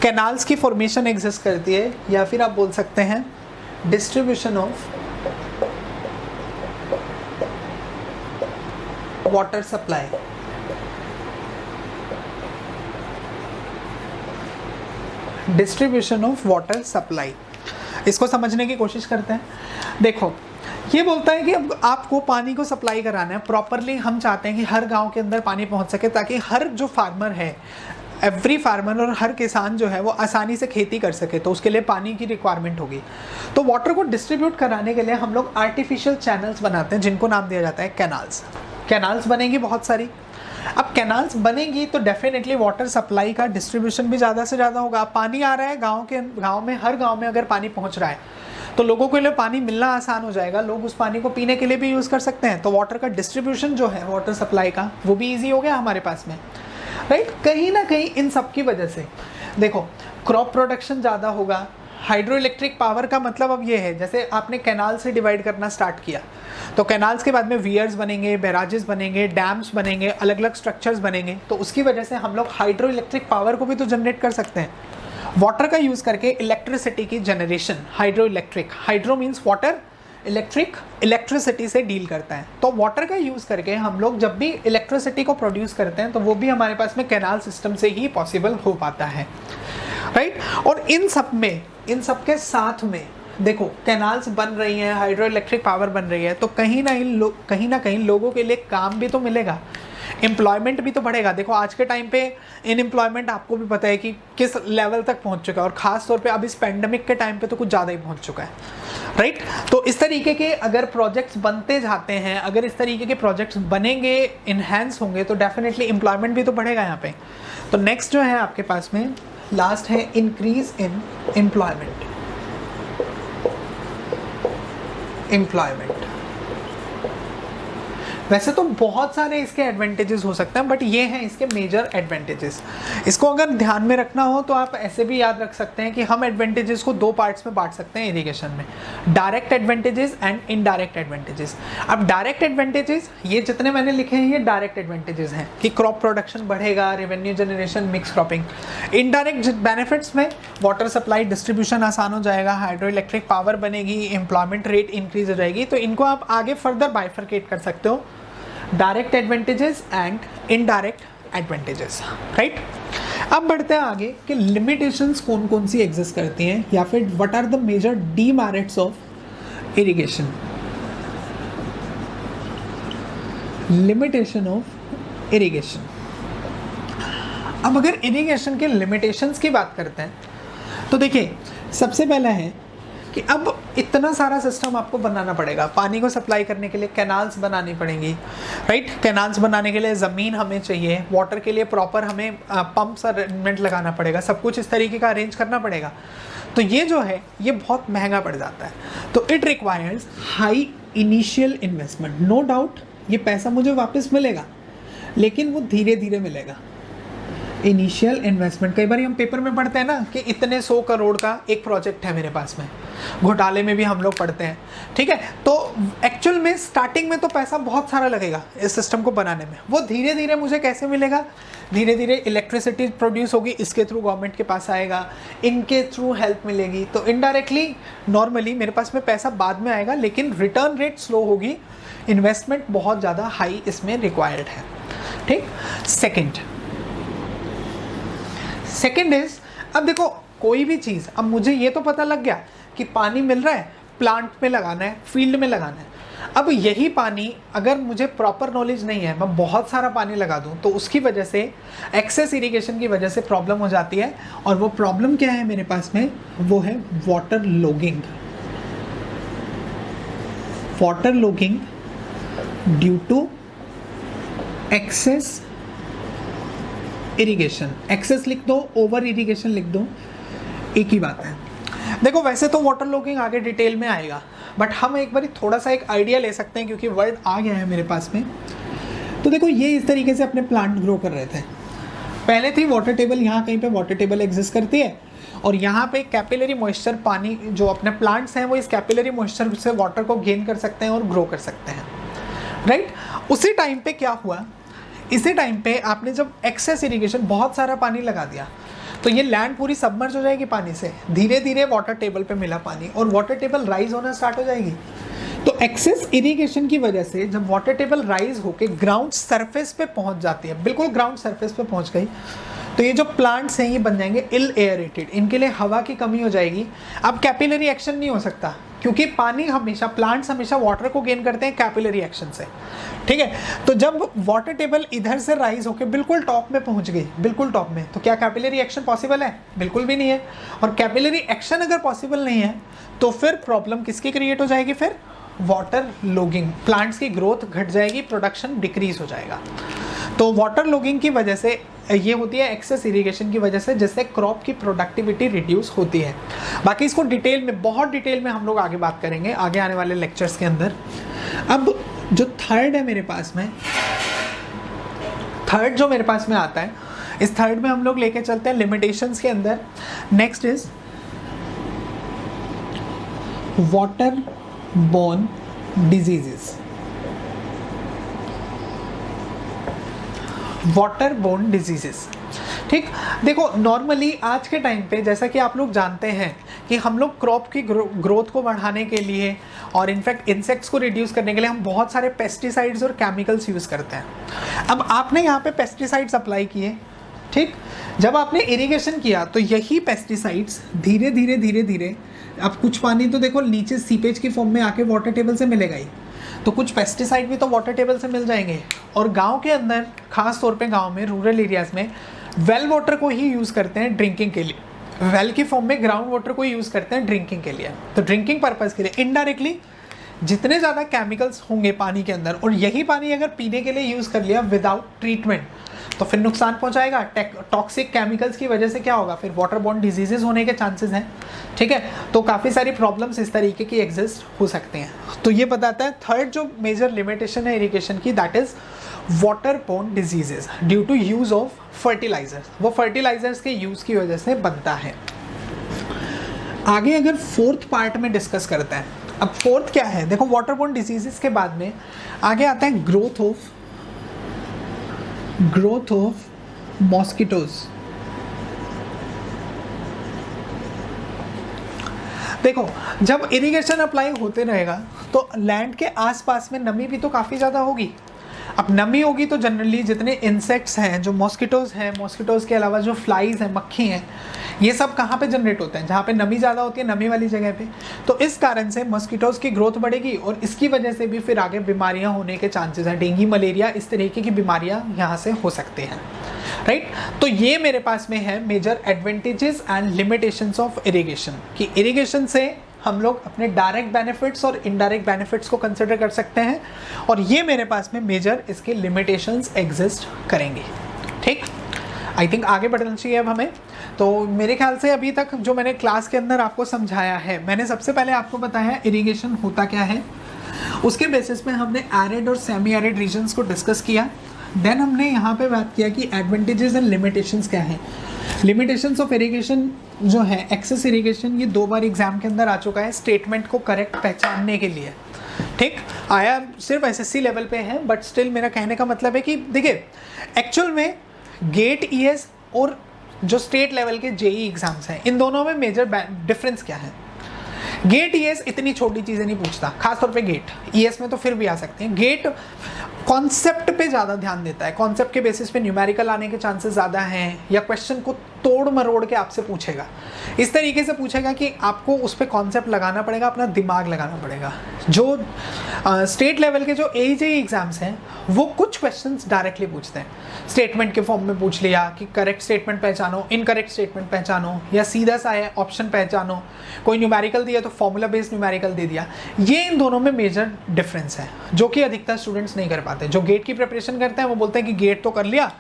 कैनाल्स की फॉर्मेशन एग्जिस्ट करती है, या फिर आप बोल सकते हैं distribution of water supply. Distribution of water supply, इसको समझने की कोशिश करते हैं। देखो ये बोलता है कि अब आपको पानी को सप्लाई कराना है प्रॉपरली। हम चाहते हैं कि हर गांव के अंदर पानी पहुंच सके, ताकि हर जो फार्मर है, एवरी फार्मर और हर किसान जो है वो आसानी से खेती कर सके, तो उसके लिए पानी की रिक्वायरमेंट होगी। तो वाटर को डिस्ट्रीब्यूट कराने के लिए हम लोग आर्टिफिशियल चैनल्स बनाते हैं, जिनको नाम दिया जाता है कैनाल्स। कैनाल्स बनेंगी बहुत सारी। अब कैनाल्स बनेंगी तो डेफिनेटली वाटर सप्लाई का डिस्ट्रीब्यूशन भी ज़्यादा से ज़्यादा होगा। पानी आ रहा है गांव में, हर गांव में अगर पानी पहुंच रहा है तो लोगों के लिए पानी मिलना आसान हो जाएगा, लोग उस पानी को पीने के लिए भी यूज़ कर सकते हैं। तो वाटर का डिस्ट्रीब्यूशन जो है वाटर सप्लाई का, वो भी ईजी हो गया हमारे पास में। राइट कहीं ना कहीं इन सब की वजह से देखो क्रॉप प्रोडक्शन ज़्यादा होगा। हाइड्रो इलेक्ट्रिक पावर का मतलब अब ये है, जैसे आपने कैनाल से डिवाइड करना स्टार्ट किया तो कैनाल्स के बाद में वियर्स बनेंगे, बैराजेस बनेंगे, डैम्स बनेंगे, अलग अलग स्ट्रक्चर्स बनेंगे। तो उसकी वजह से हम लोग हाइड्रो इलेक्ट्रिक पावर को भी तो जनरेट कर सकते हैं वाटर का यूज़ करके। इलेक्ट्रिसिटी की generation, hydro electric, hydro means water, electric electricity से डील करता है। तो वाटर का यूज़ करके हम लोग जब भी इलेक्ट्रिसिटी को प्रोड्यूस करते हैं तो वो भी हमारे पास में कैनाल सिस्टम से ही पॉसिबल हो पाता है। राइट और इन सब के साथ में देखो कैनाल्स बन रही हैं, हाइड्रो इलेक्ट्रिक पावर बन रही है, तो कहीं ना कहीं लोगों के लिए काम भी तो मिलेगा, एम्प्लॉयमेंट भी तो बढ़ेगा। देखो आज के टाइम पे अनएम्प्लॉयमेंट आपको भी पता है कि किस लेवल तक पहुंच चुका है, और ख़ास तौर पे अब इस पैंडेमिक के टाइम पे तो कुछ ज़्यादा ही पहुंच चुका है। राइट तो इस तरीके के अगर प्रोजेक्ट्स बनते जाते हैं, अगर इस तरीके के प्रोजेक्ट्स बनेंगे, इन्हेंस होंगे, तो डेफिनेटली एम्प्लॉयमेंट भी तो बढ़ेगा यहाँ पे। तो नेक्स्ट जो है आपके पास में लास्ट है इंक्रीज इन एम्प्लॉयमेंट। वैसे तो बहुत सारे इसके एडवांटेजेस हो सकते हैं, बट ये हैं इसके मेजर एडवांटेजेस। इसको अगर ध्यान में रखना हो तो आप ऐसे भी याद रख सकते हैं कि हम एडवांटेजेस को दो पार्ट्स में बांट सकते हैं इरिगेशन में, direct advantages and indirect advantages. अब डायरेक्ट एडवांटेजेस ये जितने मैंने लिखे हैं ये डायरेक्ट एडवांटेजेस हैं कि क्रॉप प्रोडक्शन बढ़ेगा, revenue generation, mix cropping. Indirect benefits में वाटर सप्लाई डिस्ट्रीब्यूशन आसान हो जाएगा, हाइड्रो इलेक्ट्रिक पावर बनेगी, एम्प्लॉयमेंट रेट इंक्रीज हो जाएगी। तो इनको आप आगे फर्दर बाइफरकेट कर सकते हो, direct advantages and indirect advantages. Right अब बढ़ते हैं आगे कि लिमिटेशंस कौन कौन सी एग्जिस्ट करती हैं, या फिर what are the major demerits of irrigation. Limitation of irrigation. अब अगर इरिगेशन के लिमिटेशंस की बात करते हैं तो देखिए सबसे पहला है कि अब इतना सारा सिस्टम आपको बनाना पड़ेगा पानी को सप्लाई करने के लिए, कैनाल्स बनानी पड़ेंगी। राइट कैनाल्स बनाने के लिए ज़मीन हमें चाहिए, वाटर के लिए प्रॉपर हमें पंप्स अरेंजमेंट लगाना पड़ेगा, सब कुछ इस तरीके का अरेंज करना पड़ेगा। तो ये जो है ये बहुत महंगा पड़ जाता है। तो it requires high initial investment. No doubt ये पैसा मुझे वापस मिलेगा, लेकिन वो धीरे धीरे मिलेगा। इनिशियल इन्वेस्टमेंट, कई बार हम पेपर में पढ़ते हैं ना कि इतने 100 करोड़ का एक प्रोजेक्ट है मेरे पास में, घोटाले में भी हम लोग पढ़ते हैं। ठीक है तो एक्चुअल में स्टार्टिंग में तो पैसा बहुत सारा लगेगा इस सिस्टम को बनाने में, वो धीरे धीरे मुझे कैसे मिलेगा, धीरे धीरे इलेक्ट्रिसिटी प्रोड्यूस होगी, इसके थ्रू गवर्नमेंट के पास आएगा, इनके थ्रू हेल्प मिलेगी। तो इनडायरेक्टली नॉर्मली मेरे पास में पैसा बाद में आएगा, लेकिन रिटर्न रेट स्लो होगी, इन्वेस्टमेंट बहुत ज़्यादा हाई इसमें रिक्वायर्ड है। ठीक सेकेंड इज, अब देखो कोई भी चीज़, अब मुझे ये तो पता लग गया कि पानी मिल रहा है, प्लांट में लगाना है, फील्ड में लगाना है। अब यही पानी अगर मुझे प्रॉपर नॉलेज नहीं है, मैं बहुत सारा पानी लगा दूं तो उसकी वजह से, एक्सेस इरिगेशन की वजह से प्रॉब्लम हो जाती है। और वो प्रॉब्लम क्या है मेरे पास में, वो है water logging. Water logging due to excess irrigation. Excess लिख दो, ओवर इरिगेशन लिख दो, एक ही बात है। देखो वैसे तो वाटर लॉगिंग आगे डिटेल में आएगा, बट हम एक बार थोड़ा सा एक आइडिया ले सकते हैं क्योंकि वर्ड आ गया है मेरे पास में। तो देखो ये इस तरीके से अपने प्लांट ग्रो कर रहे थे। पहले थी वाटर टेबल, यहाँ कहीं पे वाटर टेबल एग्जिस्ट करती है और यहाँ पे कैपिलरी मॉइस्चर, पानी जो अपने प्लांट्स हैं वो इस कैपिलरी मॉइस्चर से वाटर को गेन कर सकते हैं और ग्रो कर सकते हैं, राइट। उसी टाइम पे क्या हुआ, इसी टाइम पे आपने जब एक्सेस इरिगेशन, बहुत सारा पानी लगा दिया, तो ये लैंड पूरी सबमर्ज हो जाएगी पानी से, धीरे धीरे वाटर टेबल पे मिला पानी और वाटर टेबल राइज होना स्टार्ट हो जाएगी। तो एक्सेस इरिगेशन की वजह से जब वाटर टेबल राइज होके ग्राउंड सरफेस पे पहुंच जाती है, बिल्कुल ग्राउंड सरफेस पे पहुंच गई, तो ये जो प्लांट्स हैं ये बन जाएंगे इल एयरेटेड, इनके लिए हवा की कमी हो जाएगी। अब कैपिलरी एक्शन नहीं हो सकता क्योंकि पानी हमेशा, प्लांट्स हमेशा वाटर को गेन करते हैं कैपिलरी एक्शन से, ठीक है। तो जब वाटर टेबल इधर से राइज होकर बिल्कुल टॉप में पहुंच गई, बिल्कुल टॉप में, तो क्या कैपिलरी एक्शन पॉसिबल है? बिल्कुल भी नहीं है। और कैपिलरी एक्शन अगर पॉसिबल नहीं है तो फिर प्रॉब्लम किसकी क्रिएट हो जाएगी? फिर वाटर लॉगिंग, प्लांट्स की ग्रोथ घट जाएगी, प्रोडक्शन डिक्रीज हो जाएगा। तो वाटर लॉगिंग की वजह से ये होती है, एक्सेस इरिगेशन की वजह से, जिससे क्रॉप की प्रोडक्टिविटी रिड्यूस होती है। बाकी इसको डिटेल में, बहुत डिटेल में हम लोग आगे बात करेंगे आगे आने वाले लेक्चर्स के अंदर। अब जो थर्ड है मेरे पास में, थर्ड जो मेरे पास में आता है, इस थर्ड में हम लोग लेके चलते हैं लिमिटेशंस के अंदर। Next is water born diseases. Water borne diseases, ठीक। देखो नॉर्मली आज के टाइम पे, जैसा कि आप लोग जानते हैं कि हम लोग क्रॉप की ग्रोथ को बढ़ाने के लिए और इनफैक्ट इंसेक्ट्स को रिड्यूस करने के लिए हम बहुत सारे पेस्टिसाइड्स और केमिकल्स यूज़ करते हैं। अब आपने यहाँ पे पेस्टिसाइड्स अप्लाई किए, ठीक। जब आपने इरिगेशन किया तो यही पेस्टिसाइड्स धीरे धीरे धीरे धीरे, अब कुछ पानी तो देखो नीचे सीपेज की फॉर्म में आके वाटर टेबल से मिलेगा ही, तो कुछ पेस्टिसाइड भी तो वाटर टेबल से मिल जाएंगे। और गांव के अंदर, खास तौर पे गांव में, रूरल एरियाज में वेल वाटर को ही यूज़ करते हैं ड्रिंकिंग के लिए, वेल की फॉर्म में ग्राउंड वाटर को यूज़ करते हैं ड्रिंकिंग के लिए। तो ड्रिंकिंग पर्पज़ के लिए इनडायरेक्टली जितने ज़्यादा केमिकल्स होंगे पानी के अंदर, और यही पानी अगर पीने के लिए यूज़ कर लिया विदाउट ट्रीटमेंट, तो फिर नुकसान पहुंचाएगा। टॉक्सिक केमिकल्स की वजह से क्या होगा? फिर वाटर बोर्न डिजीजेज होने के चांसेस हैं, ठीक है। तो काफ़ी सारी प्रॉब्लम्स इस तरीके की एग्जिस्ट हो सकते हैं। तो ये बताता है थर्ड जो मेजर लिमिटेशन है इरिगेशन की, that is water borne diseases due to use of fertilisers. वो फर्टिलाइजर्स के यूज़ की वजह से बनता है। आगे अगर फोर्थ पार्ट में डिस्कस करते हैं, अब फोर्थ क्या है? देखो वाटर बोर्न डिजीजेस के बाद में आगे आता है ग्रोथ ऑफ मॉस्किटोज। देखो जब इरिगेशन अप्लाई होते रहेगा तो लैंड के आसपास में नमी भी तो काफ़ी ज़्यादा होगी। अब नमी होगी तो जनरली जितने इंसेक्ट्स हैं, जो मॉस्किटोज़ हैं, मॉस्किटोज़ के अलावा जो फ्लाइज हैं, मक्खी हैं, ये सब कहाँ पे जनरेट होते हैं? जहाँ पे नमी ज़्यादा होती है, नमी वाली जगह पे। तो इस कारण से मॉस्किटोज़ की ग्रोथ बढ़ेगी और इसकी वजह से भी फिर आगे बीमारियाँ होने के चांसेस हैं। डेंगू, मलेरिया, इस तरीके की बीमारियाँ यहाँ से हो सकती हैं, राइट। तो ये मेरे पास में है major advantages and limitations of irrigation, कि इरिगेशन से हम लोग अपने डायरेक्ट बेनिफिट्स और इनडायरेक्ट बेनिफिट्स को कंसिडर कर सकते हैं, और ये मेरे पास में मेजर इसके लिमिटेशंस एग्जिस्ट करेंगे, ठीक। आई थिंक आगे बढ़ना चाहिए अब हमें। तो मेरे ख्याल से अभी तक जो मैंने क्लास के अंदर आपको समझाया है, मैंने सबसे पहले आपको बताया इरिगेशन होता क्या है, उसके बेसिस पे हमने एरिड और सेमी एरिड रीजन्स को डिस्कस किया। देन हमने यहाँ पे बात किया कि एडवांटेजेस एंड लिमिटेशंस क्या हैं। लिमिटेशंस ऑफ इरिगेशन जो है, एक्सेस इरिगेशन, ये 2 बार एग्जाम के अंदर आ चुका है स्टेटमेंट को करेक्ट पहचानने के लिए, ठीक। आया सिर्फ एसएससी लेवल पे है, बट स्टिल मेरा कहने का मतलब है कि देखिए एक्चुअल में गेट ईएस और जो स्टेट लेवल के जेई एग्जाम्स हैं, इन दोनों में मेजर डिफरेंस क्या है? गेट ईएस इतनी छोटी चीज़ें नहीं पूछता, खासतौर पे गेट। ईएस में तो फिर भी आ सकते हैं। गेट कॉन्सेप्ट पे ज़्यादा ध्यान देता है, कॉन्सेप्ट के बेसिस पे न्यूमेरिकल आने के चांसेस ज़्यादा हैं, या क्वेश्चन को तोड़ मरोड़ के आपसे पूछेगा, इस तरीके से पूछेगा कि आपको उस पर कॉन्सेप्ट लगाना पड़ेगा, अपना दिमाग लगाना पड़ेगा। जो स्टेट लेवल के जो एजेई एग्जाम्स हैं वो कुछ क्वेश्चंस डायरेक्टली पूछते हैं, स्टेटमेंट के फॉर्म में पूछ लिया कि करेक्ट स्टेटमेंट पहचानो, इनकरेक्ट स्टेटमेंट पहचानो, या सीधा सा है ऑप्शन पहचानो, कोई न्यूमेरिकल दिया तो फॉर्मूला बेस्ड न्यूमेरिकल दे दिया। ये इन दोनों में मेजर डिफरेंस है जो कि अधिकतर स्टूडेंट्स नहीं कर पाते। जो गेट की प्रिपरेशन करते हैं वो बोलते हैं कि गेट तो कर लिया,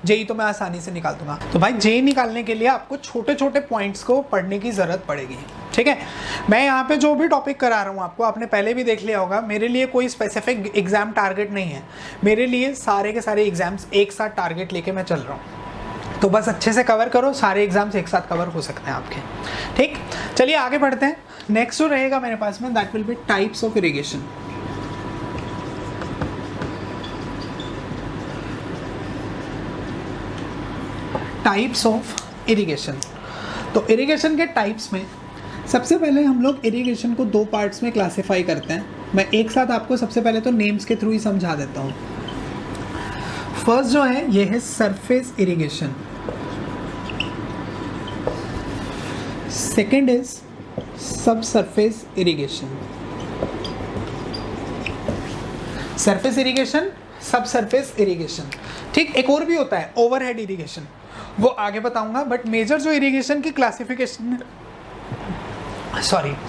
जेई तो मैं आसानी से निकाल दूंगा। तो भाई जेई निकालने के लिए आपको छोटे छोटे पॉइंट्स को पढ़ने की ज़रूरत पड़ेगी, ठीक है। मैं यहाँ पे जो भी टॉपिक करा रहा हूँ आपको, आपने पहले भी देख लिया होगा, मेरे लिए कोई स्पेसिफिक एग्ज़ाम टारगेट नहीं है, मेरे लिए सारे के सारे एग्ज़ाम्स एक साथ टारगेट लेके मैं चल रहा हूँ। तो बस अच्छे से कवर करो, सारे एग्जाम्स एक साथ कवर हो सकते हैं आपके, ठीक। चलिए आगे बढ़ते हैं। नेक्स्ट जो रहेगा मेरे पास में, that will be types of irrigation. Types of irrigation. तो इरिगेशन के टाइप्स में सबसे पहले हम लोग इरिगेशन को दो पार्ट्स में क्लासिफाई करते हैं। मैं एक साथ आपको सबसे पहले तो नेम्स के थ्रू ही समझा देता हूँ। फर्स्ट जो है ये है सरफेस इरिगेशन, सेकेंड इज सब सरफेस इरिगेशन। सरफेस इरिगेशन, सब सरफेस इरिगेशन, ठीक। एक और भी होता है ओवरहेड इरिगेशन, वो आगे बताऊंगा। बट मेजर जो इरिगेशन की क्लासिफिकेशन,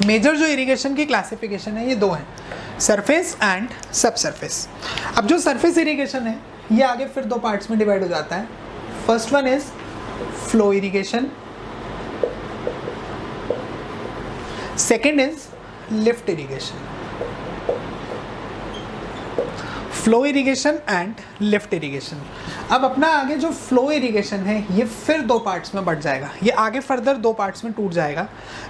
मेजर जो इरिगेशन की क्लासिफिकेशन है ये दो हैं, सरफेस एंड सब सरफेस। अब जो सरफेस इरिगेशन है ये आगे फिर दो पार्ट्स में डिवाइड हो जाता है। First one is flow irrigation, second is lift irrigation. Flow irrigation and lift irrigation. अब अपना आगे जो फ्लो इरिगेशन है ये फिर दो पार्ट्स में बढ़ जाएगा, ये आगे फर्दर दो पार्ट्स में टूट जाएगा।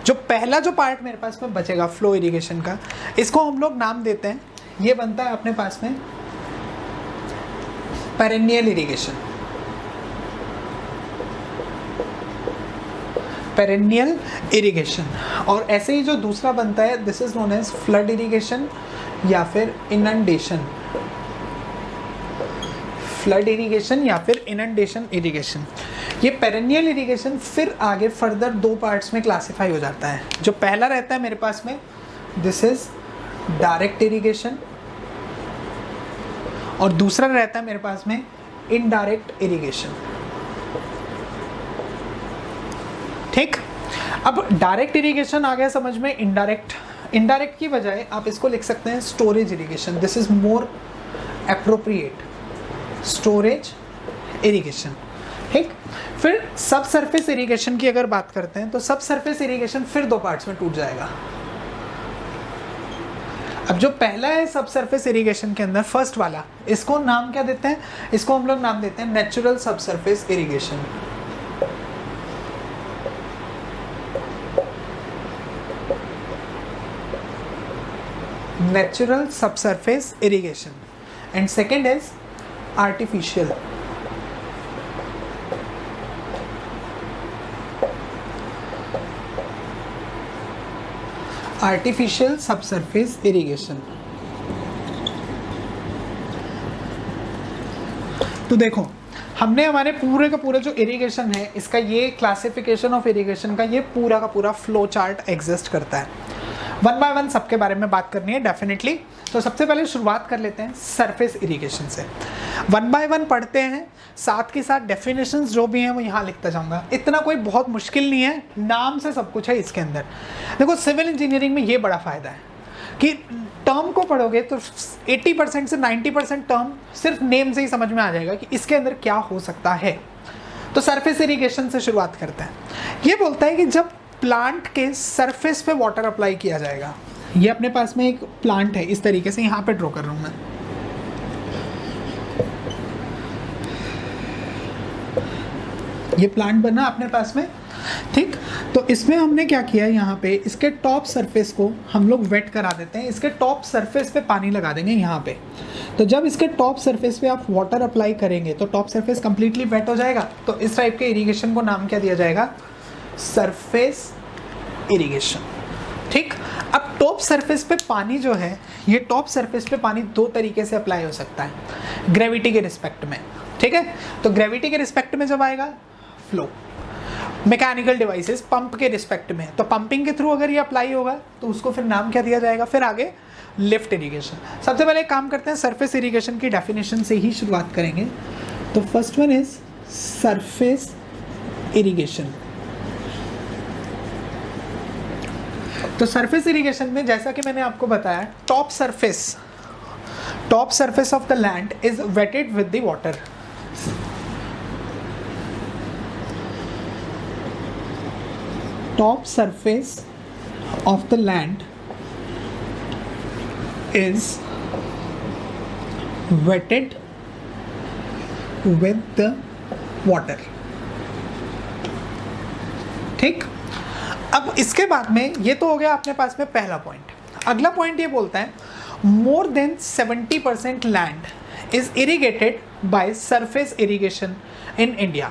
जो पहला जो पार्ट मेरे पास में बचेगा फ्लो इरिगेशन का, इसको हम लोग नाम देते हैं, ये बनता है अपने पास में पेरेनियल इरिगेशन। Perennial irrigation. और ऐसे ही जो दूसरा बनता है, this is known as flood irrigation या फिर इनंडेशन। फ्लड इरिगेशन या फिर इनंडेशन इरिगेशन। ये पेरेनियल इरिगेशन फिर आगे फर्दर दो पार्ट्स में क्लासिफाई हो जाता है। जो पहला रहता है मेरे पास में, दिस इज डायरेक्ट इरिगेशन, और दूसरा रहता है मेरे पास में इनडायरेक्ट इरिगेशन, ठीक। अब डायरेक्ट इरिगेशन आ गया समझ में। इनडायरेक्ट की बजाय आप इसको लिख सकते हैं storage irrigation, this is more appropriate, storage irrigation, ठीक। फिर सब सरफेस इरिगेशन की अगर बात करते हैं तो सब सरफेस इरिगेशन फिर दो पार्ट्स में टूट जाएगा। अब जो पहला है सब सरफेस इरिगेशन के अंदर फर्स्ट वाला, इसको नाम क्या देते हैं, इसको हम लोग नाम देते हैं नेचुरल सब सरफेस इरिगेशन। नेचुरल सब surface irrigation. And second is artificial. Artificial सब सरफेस इरिगेशन। तो देखो, हमने हमारे पूरे का पूरा जो इरिगेशन है, इसका ये क्लासिफिकेशन ऑफ इरिगेशन का ये पूरा का पूरा फ्लो चार्ट एग्जिस्ट करता है। वन बाय वन सबके बारे में बात करनी है डेफिनेटली। तो सबसे पहले शुरुआत कर लेते हैं सरफेस इरिगेशन से। वन बाय वन पढ़ते हैं, साथ के साथ डेफिनेशंस जो भी हैं वो यहाँ लिखता जाऊँगा। इतना कोई बहुत मुश्किल नहीं है, नाम से सब कुछ है इसके अंदर। देखो सिविल इंजीनियरिंग में ये बड़ा फ़ायदा है कि टर्म को पढ़ोगे तो 80% से 90% टर्म सिर्फ नेम से ही समझ में आ जाएगा कि इसके अंदर क्या हो सकता है। तो सरफेस इरिगेशन से शुरुआत करते हैं। ये बोलता है कि जब प्लांट के सरफेस पे वाटर अप्लाई किया जाएगा, ये अपने पास में एक प्लांट है, इस तरीके से यहाँ पे ड्रॉ कर रहा हूँ मैं। ये प्लांट बना अपने पास में, ठीक। तो इसमें हमने क्या किया है, यहाँ पे इसके टॉप सरफेस को हम लोग वेट करा देते हैं। इसके टॉप सरफेस पे पानी लगा देंगे यहाँ पे। तो जब इसके टॉप सरफेस पे आप वाटर अप्लाई करेंगे तो टॉप सरफेस कंप्लीटली वेट हो जाएगा। तो इस टाइप के इरिगेशन को नाम क्या दिया जाएगा, सरफेस इरिगेशन, ठीक। अब टॉप सरफेस पे पानी जो है, ये टॉप सरफेस पे पानी दो तरीके से अप्लाई हो सकता है, ग्रेविटी के रिस्पेक्ट में, ठीक है। तो ग्रेविटी के रिस्पेक्ट में जब आएगा फ्लो, मैकेनिकल डिवाइसेस पंप के रिस्पेक्ट में, तो पंपिंग के थ्रू अगर ये अप्लाई होगा तो उसको फिर नाम क्या दिया जाएगा, फिर आगे लिफ्ट इरिगेशन। सबसे पहले काम करते हैं सरफेस इरिगेशन की डेफिनेशन से ही शुरुआत करेंगे। तो first one is surface irrigation. तो सरफेस इरिगेशन में जैसा कि मैंने आपको बताया, top surface of the land is wetted with the water. top surface of the land is wetted with the water. ठीक, अब इसके बाद में ये तो हो गया अपने पास में पहला पॉइंट। अगला पॉइंट ये बोलता है मोर than 70% land is irrigated by surface irrigation in India.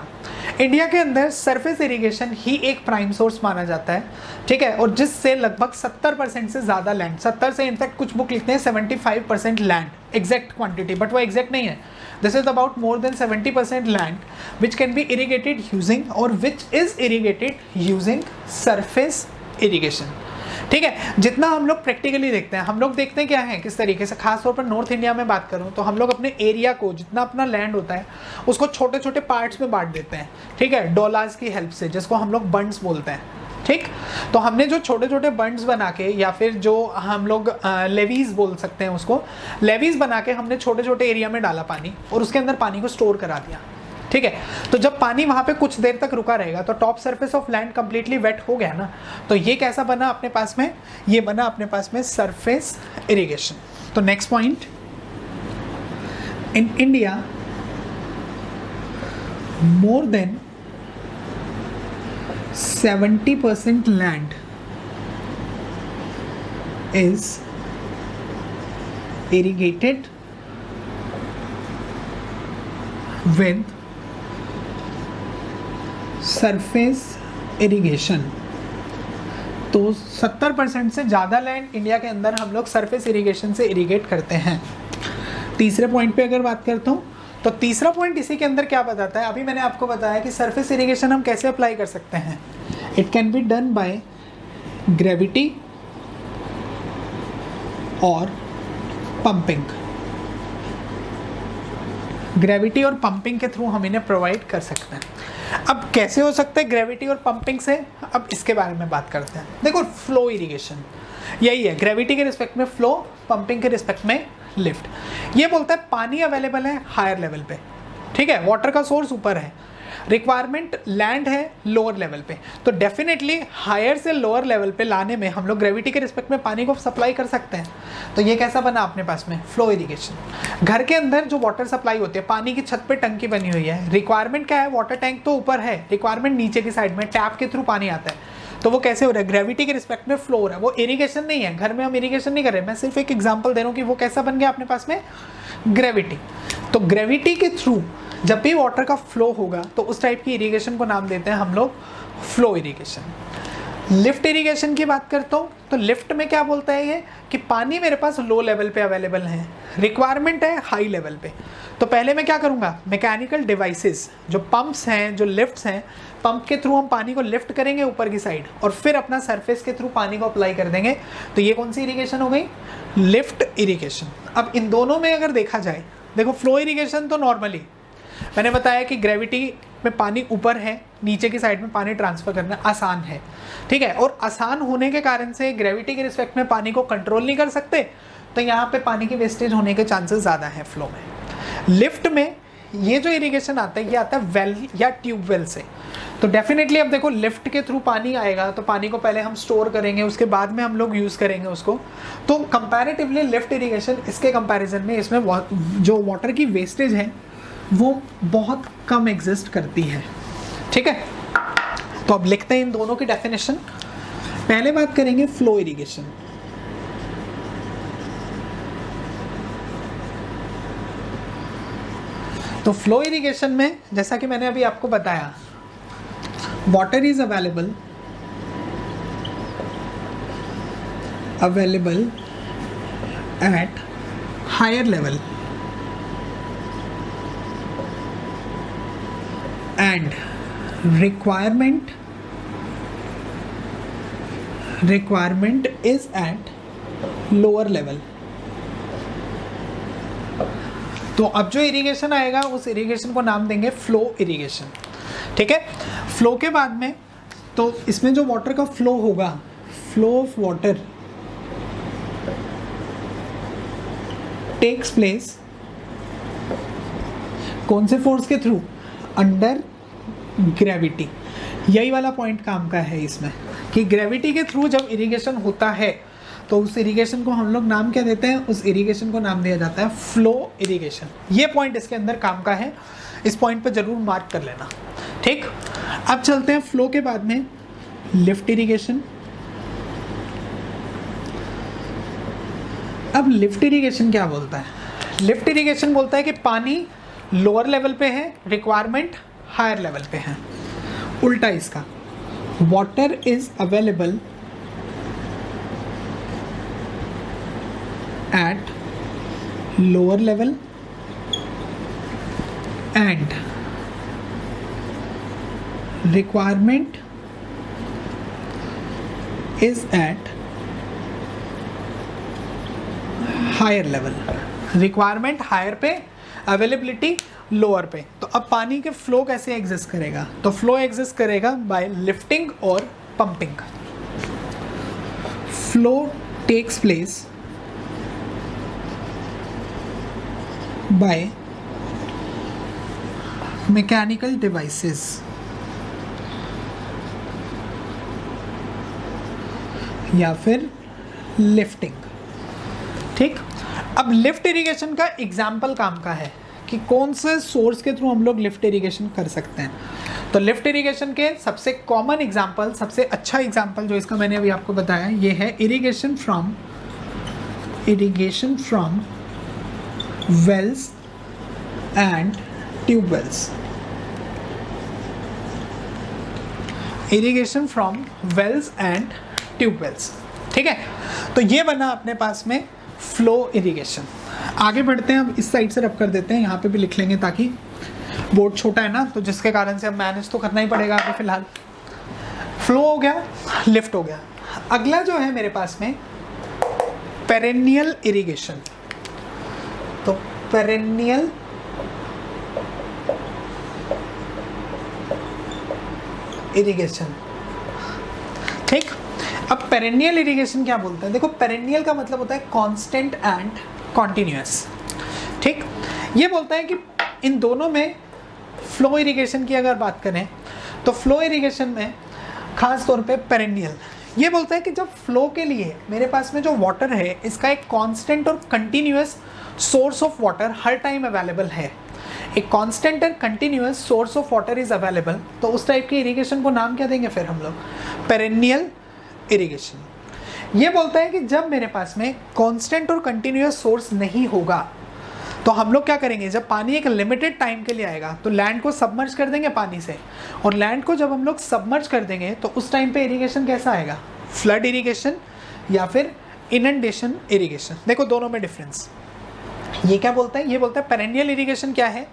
India के अंदर सरफेस इरिगेशन ही एक प्राइम सोर्स माना जाता है, ठीक है, और जिससे लगभग 70% से ज़्यादा लैंड, 70 से इनफैक्ट कुछ बुक लिखते हैं 75% लैंड एग्जैक्ट क्वांटिटी, बट वो एग्जैक्ट नहीं है। This is about more than 70% land which can be irrigated using और which is irrigated using surface irrigation. ठीक है, जितना हम लोग प्रैक्टिकली देखते हैं, हम लोग देखते हैं क्या है किस तरीके से, खासतौर पर नॉर्थ इंडिया में बात करूं तो हम लोग अपने एरिया को, जितना अपना लैंड होता है उसको छोटे छोटे पार्ट्स में बांट देते हैं, ठीक है, डोलास की हेल्प से, जिसको हम लोग बंड्स बोलते हैं। ठीक, तो हमने जो छोटे छोटे बंड्स बना के, या फिर जो हम लोग लेवीज बोल सकते हैं उसको, लेवीज बना के हमने छोटे छोटे एरिया में डाला पानी और उसके अंदर पानी को स्टोर करा दिया। ठीक है, तो जब पानी वहां पे कुछ देर तक रुका रहेगा तो top surface of land completely wet हो गया ना, तो ये कैसा बना अपने पास में, ये बना अपने पास में सरफेस इरिगेशन। तो next point, in India more than 70% land is irrigated with surface irrigation. तो 70% से ज़्यादा लैंड इंडिया के अंदर हम लोग सरफेस इरिगेशन से इरिगेट करते हैं। तीसरे पॉइंट पे अगर बात करता हूँ तो तीसरा पॉइंट इसी के अंदर क्या बताता है, अभी मैंने आपको बताया कि सरफेस इरिगेशन हम कैसे अप्लाई कर सकते हैं। It can be done by gravity और पंपिंग। ग्रेविटी और पंपिंग के थ्रू हम इन्हें प्रोवाइड कर सकते हैं। अब कैसे हो सकता है ग्रेविटी और पंपिंग से, अब इसके बारे में बात करते हैं। देखो, फ्लो इरिगेशन यही है, ग्रेविटी के रिस्पेक्ट में फ्लो, पंपिंग के रिस्पेक्ट में लिफ्ट। ये बोलता है पानी अवेलेबल है हायर लेवल पे, ठीक है, वाटर का सोर्स ऊपर है, रिक्वायरमेंट लैंड है लोअर लेवल पे, तो डेफिनेटली हायर से लोअर लेवल पे लाने में हम लोग ग्रेविटी के रिस्पेक्ट में पानी को सप्लाई कर सकते हैं। तो ये कैसा बना अपने पास में, फ्लो इरिगेशन। घर के अंदर जो वाटर सप्लाई होती है, पानी की छत पे टंकी बनी हुई है, रिक्वायरमेंट क्या है, वाटर टैंक तो ऊपर है, रिक्वायरमेंट नीचे की साइड में टैप के थ्रू पानी आता है, तो वो कैसे हो रहा है, ग्रेविटी के रिस्पेक्ट में फ्लो हो रहा है, वो इरिगेशन नहीं है। घर में हम इरिगेशन नहीं कर रहे, मैं सिर्फ एक एग्जांपल दे रहा हूँ कि वो कैसा बन गया अपने पास में, ग्रेविटी। तो ग्रेविटी के थ्रू जब भी वाटर का फ्लो होगा तो उस टाइप की इरिगेशन को नाम देते हैं हम लोग फ्लो इरिगेशन। लिफ्ट इरिगेशन की बात करता हूँ तो लिफ्ट में क्या बोलता है ये कि पानी मेरे पास लो लेवल पे अवेलेबल है, रिक्वायरमेंट है हाई लेवल पे, तो पहले मैं क्या करूँगा, मैकेनिकल डिवाइसेस जो पंप्स हैं, जो लिफ्ट्स हैं, पंप के थ्रू हम पानी को लिफ्ट करेंगे ऊपर की साइड और फिर अपना सरफेस के थ्रू पानी को अप्लाई कर देंगे। तो ये कौन सी इरिगेशन हो गई, लिफ्ट इरिगेशन। अब इन दोनों में अगर देखा जाए, देखो फ्लो इरिगेशन तो नॉर्मली मैंने बताया कि ग्रेविटी में पानी ऊपर है, नीचे की साइड में पानी ट्रांसफर करना आसान है, ठीक है, और आसान होने के कारण से ग्रेविटी के रिस्पेक्ट में पानी को कंट्रोल नहीं कर सकते, तो यहाँ पे पानी की वेस्टेज होने के चांसेस ज़्यादा हैं फ्लो में। लिफ्ट में ये जो इरिगेशन आता है ये आता है वेल या ट्यूबवेल से। तो डेफिनेटली अब देखो लिफ्ट के थ्रू पानी आएगा तो पानी को पहले हम स्टोर करेंगे, उसके बाद में हम लोग यूज़ करेंगे उसको। तो कंपैरेटिवली लिफ्ट इरिगेशन इसके कंपैरिजन में इसमें जो वाटर की वेस्टेज है वो बहुत कम एग्जिस्ट करती है, ठीक है। तो अब लिखते हैं इन दोनों की डेफिनेशन। पहले बात करेंगे फ्लो इरिगेशन। तो फ्लो इरिगेशन में जैसा कि मैंने अभी आपको बताया, water is available at higher level and requirement is at lower level। तो अब जो इरिगेशन आएगा उस इरिगेशन को नाम देंगे फ्लो इरिगेशन, ठीक है। फ्लो के बाद में तो इसमें जो वाटर का फ्लो होगा, flow of water takes place कौन से फोर्स के थ्रू, अंडर ग्रेविटी, यही वाला पॉइंट काम का है इसमें कि ग्रेविटी के थ्रू जब इरिगेशन होता है तो उस इरिगेशन को हम लोग नाम क्या देते हैं, उस इरिगेशन को नाम दिया जाता है फ्लो इरिगेशन। ये पॉइंट इसके अंदर काम का है, इस पॉइंट पर जरूर मार्क कर लेना। ठीक, अब चलते हैं फ्लो के बाद में लिफ्ट इरिगेशन। अब लिफ्ट इरिगेशन क्या बोलता है? लिफ्ट इरिगेशन बोलता है कि पानी लोअर लेवल पे है, रिक्वायरमेंट हायर लेवल पे है। उल्टा इसका, water is available at lower level and requirement is at higher level. Requirement higher पे, अवेलेबिलिटी लोअर पे। तो अब पानी के फ्लो कैसे एग्जिस्ट करेगा? तो फ्लो एग्जिस्ट करेगा बाय लिफ्टिंग और pumping. Flow takes place by mechanical devices या फिर लिफ्टिंग। ठीक, अब लिफ्ट इरिगेशन का एग्जाम्पल काम का है कि कौन से सोर्स के थ्रू हम लोग लिफ्ट इरिगेशन कर सकते हैं। तो लिफ्ट इरिगेशन के सबसे कॉमन एग्जाम्पल, सबसे अच्छा एग्जाम्पल जो इसका मैंने अभी आपको बताया, ये है irrigation from wells and tubewells. Irrigation from wells and tubewells. ठीक है, तो ये बना अपने पास में फ्लो इरिगेशन। आगे बढ़ते हैं, अब इस साइड से रब कर देते हैं, यहाँ पे भी लिख लेंगे ताकि बोर्ड छोटा है ना, तो जिसके कारण से अब मैनेज तो करना ही पड़ेगा अभी फिलहाल। फ्लो हो गया, लिफ्ट हो गया। अगला जो है मेरे पास में पेरेनियल इरिगेशन। तो पेरेनियल इरिगेशन। ठीक, अब पेरेनियल इरिगेशन क्या बोलते हैं? देखो, पेरेनियल का मतलब होता है कांस्टेंट एंड कॉन्टिन्यूअस। ठीक, ये बोलता है कि इन दोनों में फ्लो इरिगेशन की अगर बात करें तो फ्लो इरिगेशन में खास तौर पे पेरेनियल ये बोलता है कि जब फ्लो के लिए मेरे पास में जो वाटर है इसका एक कांस्टेंट और continuous source of water her time available है, एक constant and continuous source of water is available, तो उस टाइप के इरिगेशन को नाम क्या देंगे फिर हम लोग? Perennial irrigation. ये बोलता है कि जब मेरे पास में कांस्टेंट और कंटिन्यूअस सोर्स नहीं होगा तो हम लोग क्या करेंगे, जब पानी एक लिमिटेड टाइम के लिए आएगा तो लैंड को सबमर्ज कर देंगे पानी से, और लैंड को जब हम लोग सबमर्ज कर देंगे तो उस टाइम पे इरिगेशन कैसा आएगा? फ्लड इरिगेशन या फिर इनंडेशन इरिगेशन। देखो दोनों में डिफरेंस। ये क्या बोलता है? ये बोलता है पेरेनियल इरिगेशन क्या है,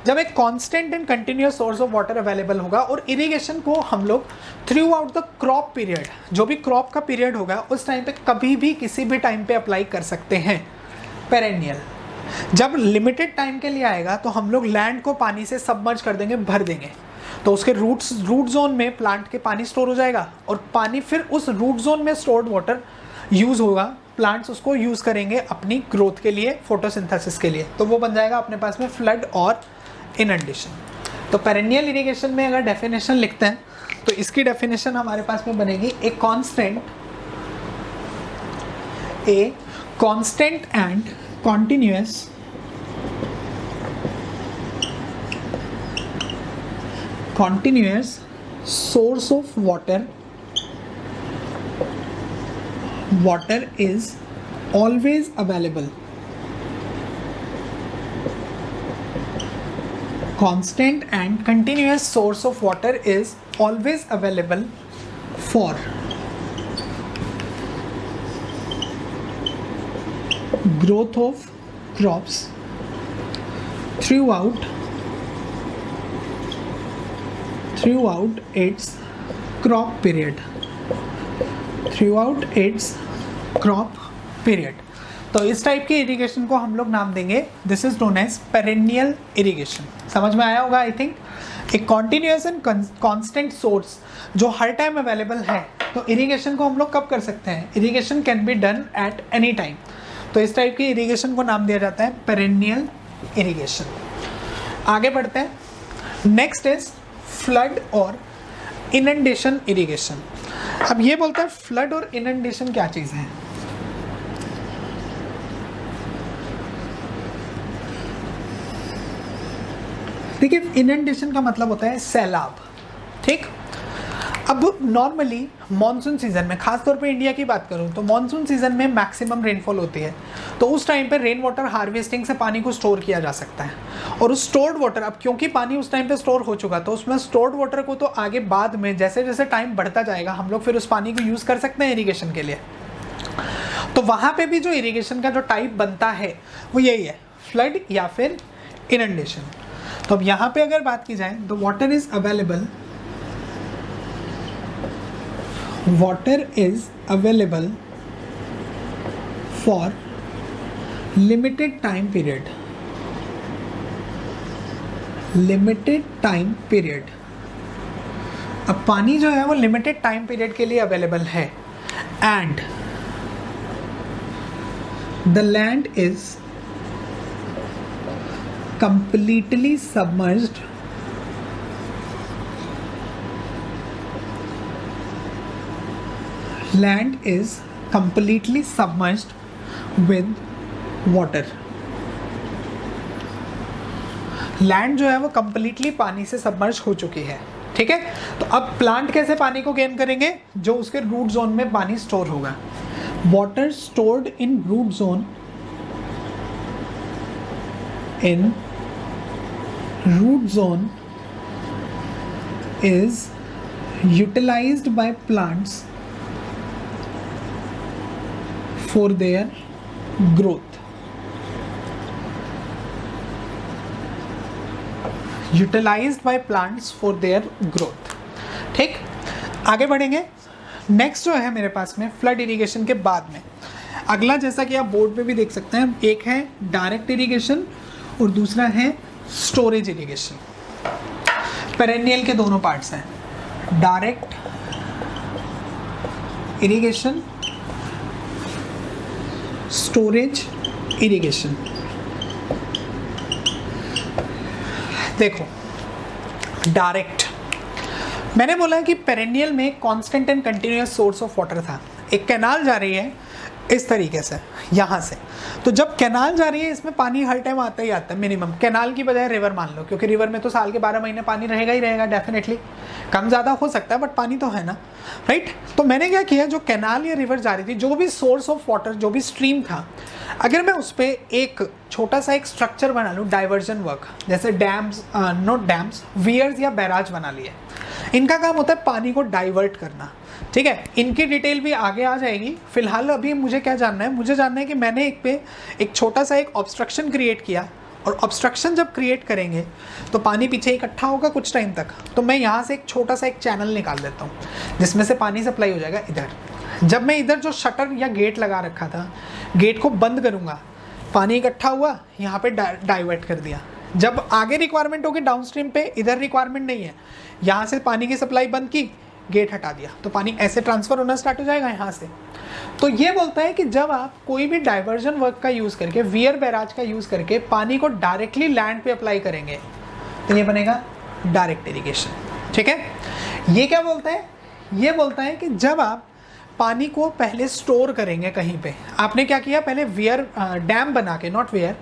जब एक constant and continuous source of water available होगा और इरिगेशन को हम लोग through out the crop period, जो भी क्रॉप का पीरियड होगा उस टाइम पे कभी भी किसी भी टाइम पे अप्लाई कर सकते हैं। पेरेनियल जब लिमिटेड टाइम के लिए आएगा तो हम लोग लैंड को पानी से सबमर्ज कर देंगे, भर देंगे, तो उसके रूट जोन में प्लांट के पानी स्टोर हो जाएगा और पानी फिर उस रूट जोन में स्टोर्ड वाटर यूज़ होगा, प्लांट्स उसको यूज़ करेंगे अपनी ग्रोथ के लिए, फोटोसिंथेसिस के लिए, तो वो बन जाएगा अपने पास में फ्लड और इनंडेशन। तो पेरेनियल इरिगेशन में अगर डेफिनेशन लिखते हैं तो इसकी डेफिनेशन हमारे पास में बनेगी a constant and continuous source of water is always available. Constant and continuous source of water is always available for growth of crops throughout its crop period. तो इस टाइप के इरिगेशन को हम लोग नाम देंगे, this is known as perennial irrigation. समझ में आया होगा आई थिंक। एक कॉन्टिन्यूस एंड कांस्टेंट सोर्स जो हर टाइम अवेलेबल है, तो इरिगेशन को हम लोग कब कर सकते हैं? Irrigation can be done at any time. तो इस टाइप के इरिगेशन को नाम दिया जाता है पेरेनियल इरिगेशन। आगे बढ़ते हैं, नेक्स्ट इज फ्लड और इनंडेशन, इरिगेशन। अब ये बोलता है फ्लड और इनंडेशन क्या चीज़ है। देखिए इनंडेशन का मतलब होता है सैलाब, ठीक। अब नॉर्मली मॉनसून सीजन में, खासतौर पे इंडिया की बात करूं तो मॉनसून सीजन में मैक्सिमम रेनफॉल होती है, तो उस टाइम पे रेन वाटर हार्वेस्टिंग से पानी को स्टोर किया जा सकता है। और उस स्टोर्ड वाटर, अब क्योंकि पानी उस टाइम पे स्टोर हो चुका, तो उसमें स्टोर्ड वाटर को तो आगे बाद में जैसे जैसे टाइम बढ़ता जाएगा हम लोग फिर उस पानी को यूज़ कर सकते हैं इरीगेशन के लिए। तो वहाँ पे भी जो इरीगेशन का जो टाइप बनता है वो यही है, फ्लड या फिर इनंडेशन। तो अब यहाँ पे अगर बात की जाए तो water is available for limited time period. अब पानी जो है वो लिमिटेड टाइम पीरियड के लिए अवेलेबल है, and the land is completely submerged with water। Land जो है वो कंप्लीटली पानी से सबमर्ज हो चुकी है, ठीक है। तो अब प्लांट कैसे पानी को गेन करेंगे, जो उसके रूट जोन में पानी स्टोर होगा। Water stored in root zone is utilized by plants for their growth। ठीक, आगे बढ़ेंगे। नेक्स्ट जो है मेरे पास में फ्लड इरिगेशन के बाद में अगला, जैसा कि आप बोर्ड पे भी देख सकते हैं, एक है डायरेक्ट इरिगेशन और दूसरा है स्टोरेज इरिगेशन। पेरेनियल के दोनों पार्ट्स हैं, डायरेक्ट इरिगेशन, स्टोरेज इरिगेशन। देखो डायरेक्ट, मैंने बोला है कि पेरेनियल में constant and continuous source of water था। एक कैनाल जा रही है इस तरीके से यहाँ से, तो जब कैनाल जा रही है इसमें पानी हर टाइम आता ही आता है मिनिमम। कैनाल की बजाय रिवर मान लो, क्योंकि रिवर में तो साल के 12 महीने पानी रहेगा ही रहेगा, डेफिनेटली कम ज़्यादा हो सकता है बट पानी तो है ना, राइट। तो मैंने क्या किया, जो कैनाल या रिवर जा रही थी, जो भी सोर्स ऑफ वाटर, जो भी स्ट्रीम था, अगर मैं उस पर एक छोटा सा एक स्ट्रक्चर बना लूँ, डाइवर्जन वर्क, जैसे डैम्स, नॉट डैम्स, वियर्स या बैराज बना लिए। इनका काम होता है पानी को डाइवर्ट करना, ठीक है। इनकी डिटेल भी आगे आ जाएगी। फिलहाल अभी मुझे क्या जानना है, मुझे जानना है कि मैंने एक छोटा सा एक ऑब्स्ट्रक्शन क्रिएट किया, और ऑब्स्ट्रक्शन जब क्रिएट करेंगे तो पानी पीछे इकट्ठा होगा कुछ टाइम तक, तो मैं यहाँ से एक छोटा सा एक चैनल निकाल देता हूँ जिसमें से पानी सप्लाई हो जाएगा इधर। जब मैं इधर जो शटर या गेट लगा रखा था, गेट को बंद करूँगा, पानी इकट्ठा हुआ, यहाँ पे डाइवर्ट कर दिया। जब आगे रिक्वायरमेंट होगी डाउनस्ट्रीम पे, इधर रिक्वायरमेंट नहीं है, यहाँ से पानी की सप्लाई बंद की, गेट हटा दिया, तो पानी ऐसे ट्रांसफ़र होना स्टार्ट हो जाएगा यहाँ से। तो ये बोलता है कि जब आप कोई भी डाइवर्जन वर्क का यूज़ करके, वियर बैराज का यूज़ करके पानी को डायरेक्टली लैंड पे अप्लाई करेंगे तो ये बनेगा डायरेक्ट इरिगेशन, ठीक है। ये क्या बोलता है, ये बोलता है कि जब आप पानी को पहले स्टोर करेंगे कहीं पे, आपने क्या किया, पहले वियर डैम बना के, नॉट वियर,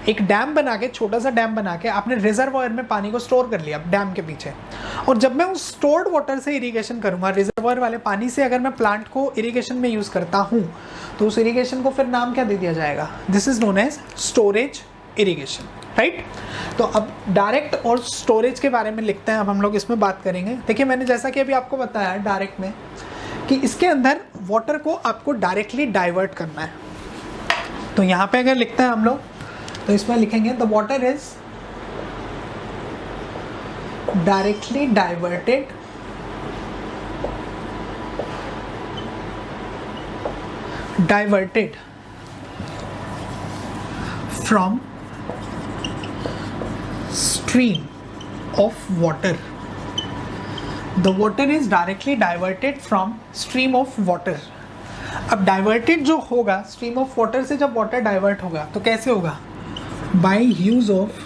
एक डैम बना के, छोटा सा डैम बना के आपने रिजर्वायर में पानी को स्टोर कर लिया डैम के पीछे। और जब मैं उस स्टोर्ड वाटर से इरिगेशन करूँगा, रिजर्वायर वाले पानी से अगर मैं प्लांट को इरिगेशन में यूज़ करता हूँ, तो उस इरिगेशन को फिर नाम क्या दे दिया जाएगा, this is known as storage irrigation, right. तो अब डायरेक्ट और स्टोरेज के बारे में लिखते हैं, अब हम लोग इसमें बात करेंगे। देखिए मैंने जैसा कि अभी आपको बताया डायरेक्ट में कि इसके अंदर वाटर को आपको डायरेक्टली डाइवर्ट करना है। तो यहाँ पे अगर लिखते हैं हम लोग, तो इसमें लिखेंगे the water is directly diverted from stream of water। The water is directly diverted from stream of water। अब diverted जो होगा stream of water से, जब water divert होगा तो कैसे होगा, by use of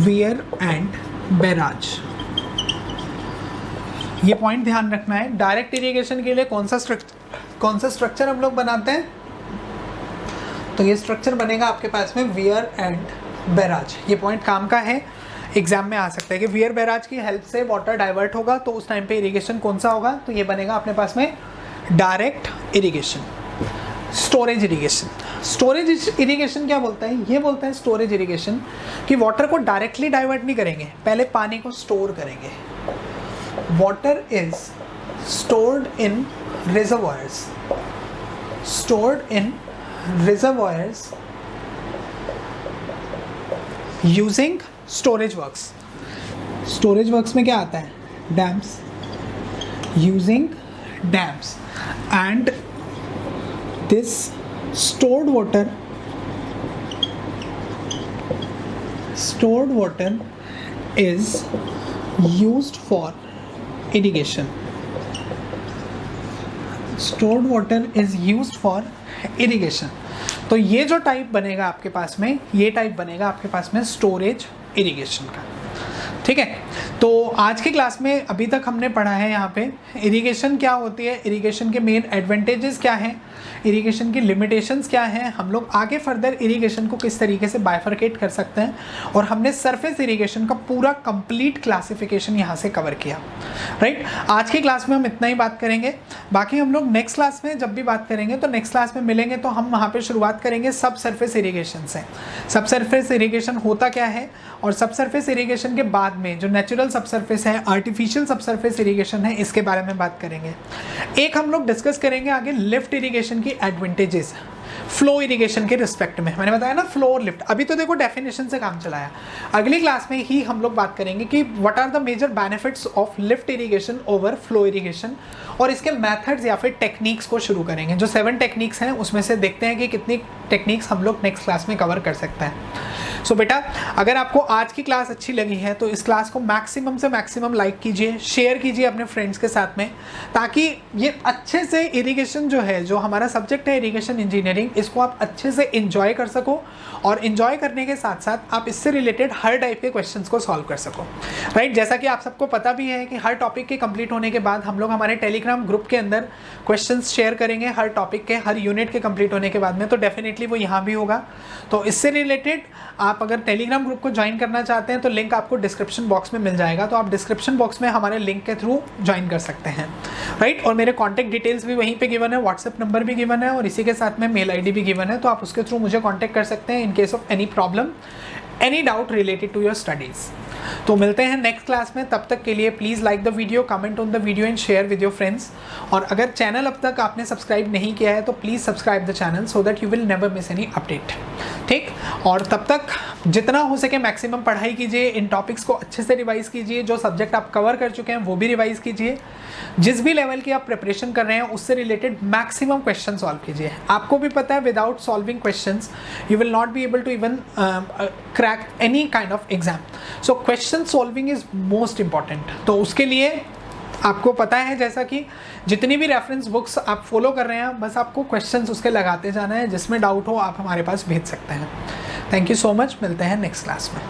weir and barrage। ये पॉइंट ध्यान रखना है। डायरेक्ट इरिगेशन के लिए कौन सा स्ट्रक्चर हम लोग बनाते हैं, तो ये स्ट्रक्चर बनेगा आपके पास में वियर एंड बैराज। ये पॉइंट काम का है, एग्जाम में आ सकता है कि वियर बैराज की हेल्प से वाटर डाइवर्ट होगा, तो उस टाइम पे इरिगेशन कौन सा होगा, तो ये बनेगा अपने पास में direct irrigation. Storage irrigation, storage irrigation क्या बोलता है, ये बोलता है स्टोरेज इरिगेशन कि वाटर को डायरेक्टली डाइवर्ट नहीं करेंगे, पहले पानी को स्टोर करेंगे। Water is stored in reservoirs, stored in reservoirs using storage works. Storage works में क्या आता है, dams, using dams, and this stored water is used for irrigation. Stored water is used for irrigation. तो ये जो type बनेगा आपके पास में, ये टाइप बनेगा आपके पास में स्टोरेज इरिगेशन का। ठीक है, तो आज की क्लास में अभी तक हमने पढ़ा है यहाँ पे इरिगेशन क्या होती है, इरिगेशन के मेन एडवांटेजेस क्या हैं, इरिगेशन की लिमिटेशंस क्या हैं, हम लोग आगे फर्दर इरिगेशन को किस तरीके से बाइफरकेट कर सकते हैं, और हमने सरफेस इरिगेशन का पूरा कंप्लीट क्लासिफिकेशन यहाँ से कवर किया। राइट, आज की क्लास में हम इतना ही बात करेंगे, बाकी हम लोग नेक्स्ट क्लास में जब भी बात करेंगे तो नेक्स्ट क्लास में मिलेंगे तो हम वहाँ पर शुरुआत करेंगे सब सरफेस इरिगेशन से। सब सरफेस इरिगेशन होता क्या है, और सब सरफेस इरिगेशन के बाद में जो नेचुरल सब सरफेस है, आर्टिफिशियल सब सरफेस इरिगेशन है, इसके बारे में बात करेंगे। एक हम लोग डिस्कस करेंगे आगे लिफ्ट इरिगेशन की एडवांटेजेस फ्लो इरिगेशन के रिस्पेक्ट में। मैंने बताया ना फ्लो और लिफ्ट, अभी तो देखो डेफिनेशन से काम चलाया। अगली क्लास में ही हम लोग बात करेंगे कि what are the major benefits of lift irrigation over flow irrigation, और इसके मेथड्स या फिर टेक्निक्स को शुरू करेंगे। जो 7 टेक्निक्स हैं उसमें से देखते हैं कि कितनी टेक्निक्स हम लोग नेक्स्ट क्लास में कवर कर सकते हैं। सो बेटा, अगर आपको आज की क्लास अच्छी लगी है तो इस क्लास को मैक्सिमम से मैक्सिमम लाइक कीजिए, शेयर कीजिए अपने फ्रेंड्स के साथ में, ताकि ये अच्छे से इरिगेशन जो है, जो हमारा सब्जेक्ट है इरिगेशन इंजीनियरिंग, इसको आप अच्छे से एंजॉय कर सको, और एंजॉय करने के साथ साथ आप इससे रिलेटेड हर टाइप के क्वेश्चंस को सॉल्व कर सको। राइट, जैसा कि आप सबको पता भी है कि हर टॉपिक के कंप्लीट होने के बाद हम लोग हमारे टेलीग्राम ग्रुप के अंदर क्वेश्चंस शेयर करेंगे हर टॉपिक के, हर यूनिट के कंप्लीट होने के बाद में, तो डेफिनेटली वो यहाँ भी होगा। तो इससे रिलेटेड आप अगर टेलीग्राम ग्रुप को ज्वाइन करना चाहते हैं तो लिंक आपको डिस्क्रिप्शन बॉक्स में मिल जाएगा, तो आप डिस्क्रिप्शन बॉक्स में हमारे लिंक के थ्रू ज्वाइन कर सकते हैं। राइट, और मेरे कॉन्टैक्ट डिटेल्स भी वहीं पे गिवन है, व्हाट्सएप नंबर भी गिवन है, और इसी के साथ में मेल आईडी भी गिवन है, तो आप उसके थ्रू मुझे कॉन्टैक्ट कर सकते हैं in case of any problem, any doubt related to your studies. तो मिलते हैं नेक्स्ट क्लास में, तब तक के लिए please like the video, comment on the video and share with your friends. और अगर चैनल अब तक आपने सब्सक्राइब नहीं किया है तो please subscribe the channel so that you will never miss any update. ठीक, और तब तक जितना हो सके मैक्सिमम पढ़ाई कीजिए, इन टॉपिक्स को अच्छे से रिवाइज़ कीजिए, जो सब्जेक्ट आप कवर कर चुके हैं वो भी रिवाइज़ कीजिए, जिस भी लेवल की आप प्रिपरेशन कर रहे हैं उससे रिलेटेड मैक्सिमम क्वेश्चन सॉल्व कीजिए। आपको भी पता है without solving questions you will not be able to even crack any kind of exam. So question solving is most important. तो उसके लिए आपको पता है, जैसा कि जितनी भी रेफरेंस बुक्स आप फॉलो कर रहे हैं, बस आपको क्वेश्चंस उसके लगाते जाना है, जिसमें डाउट हो आप हमारे पास भेज सकते हैं। थैंक यू सो मच, मिलते हैं नेक्स्ट क्लास में।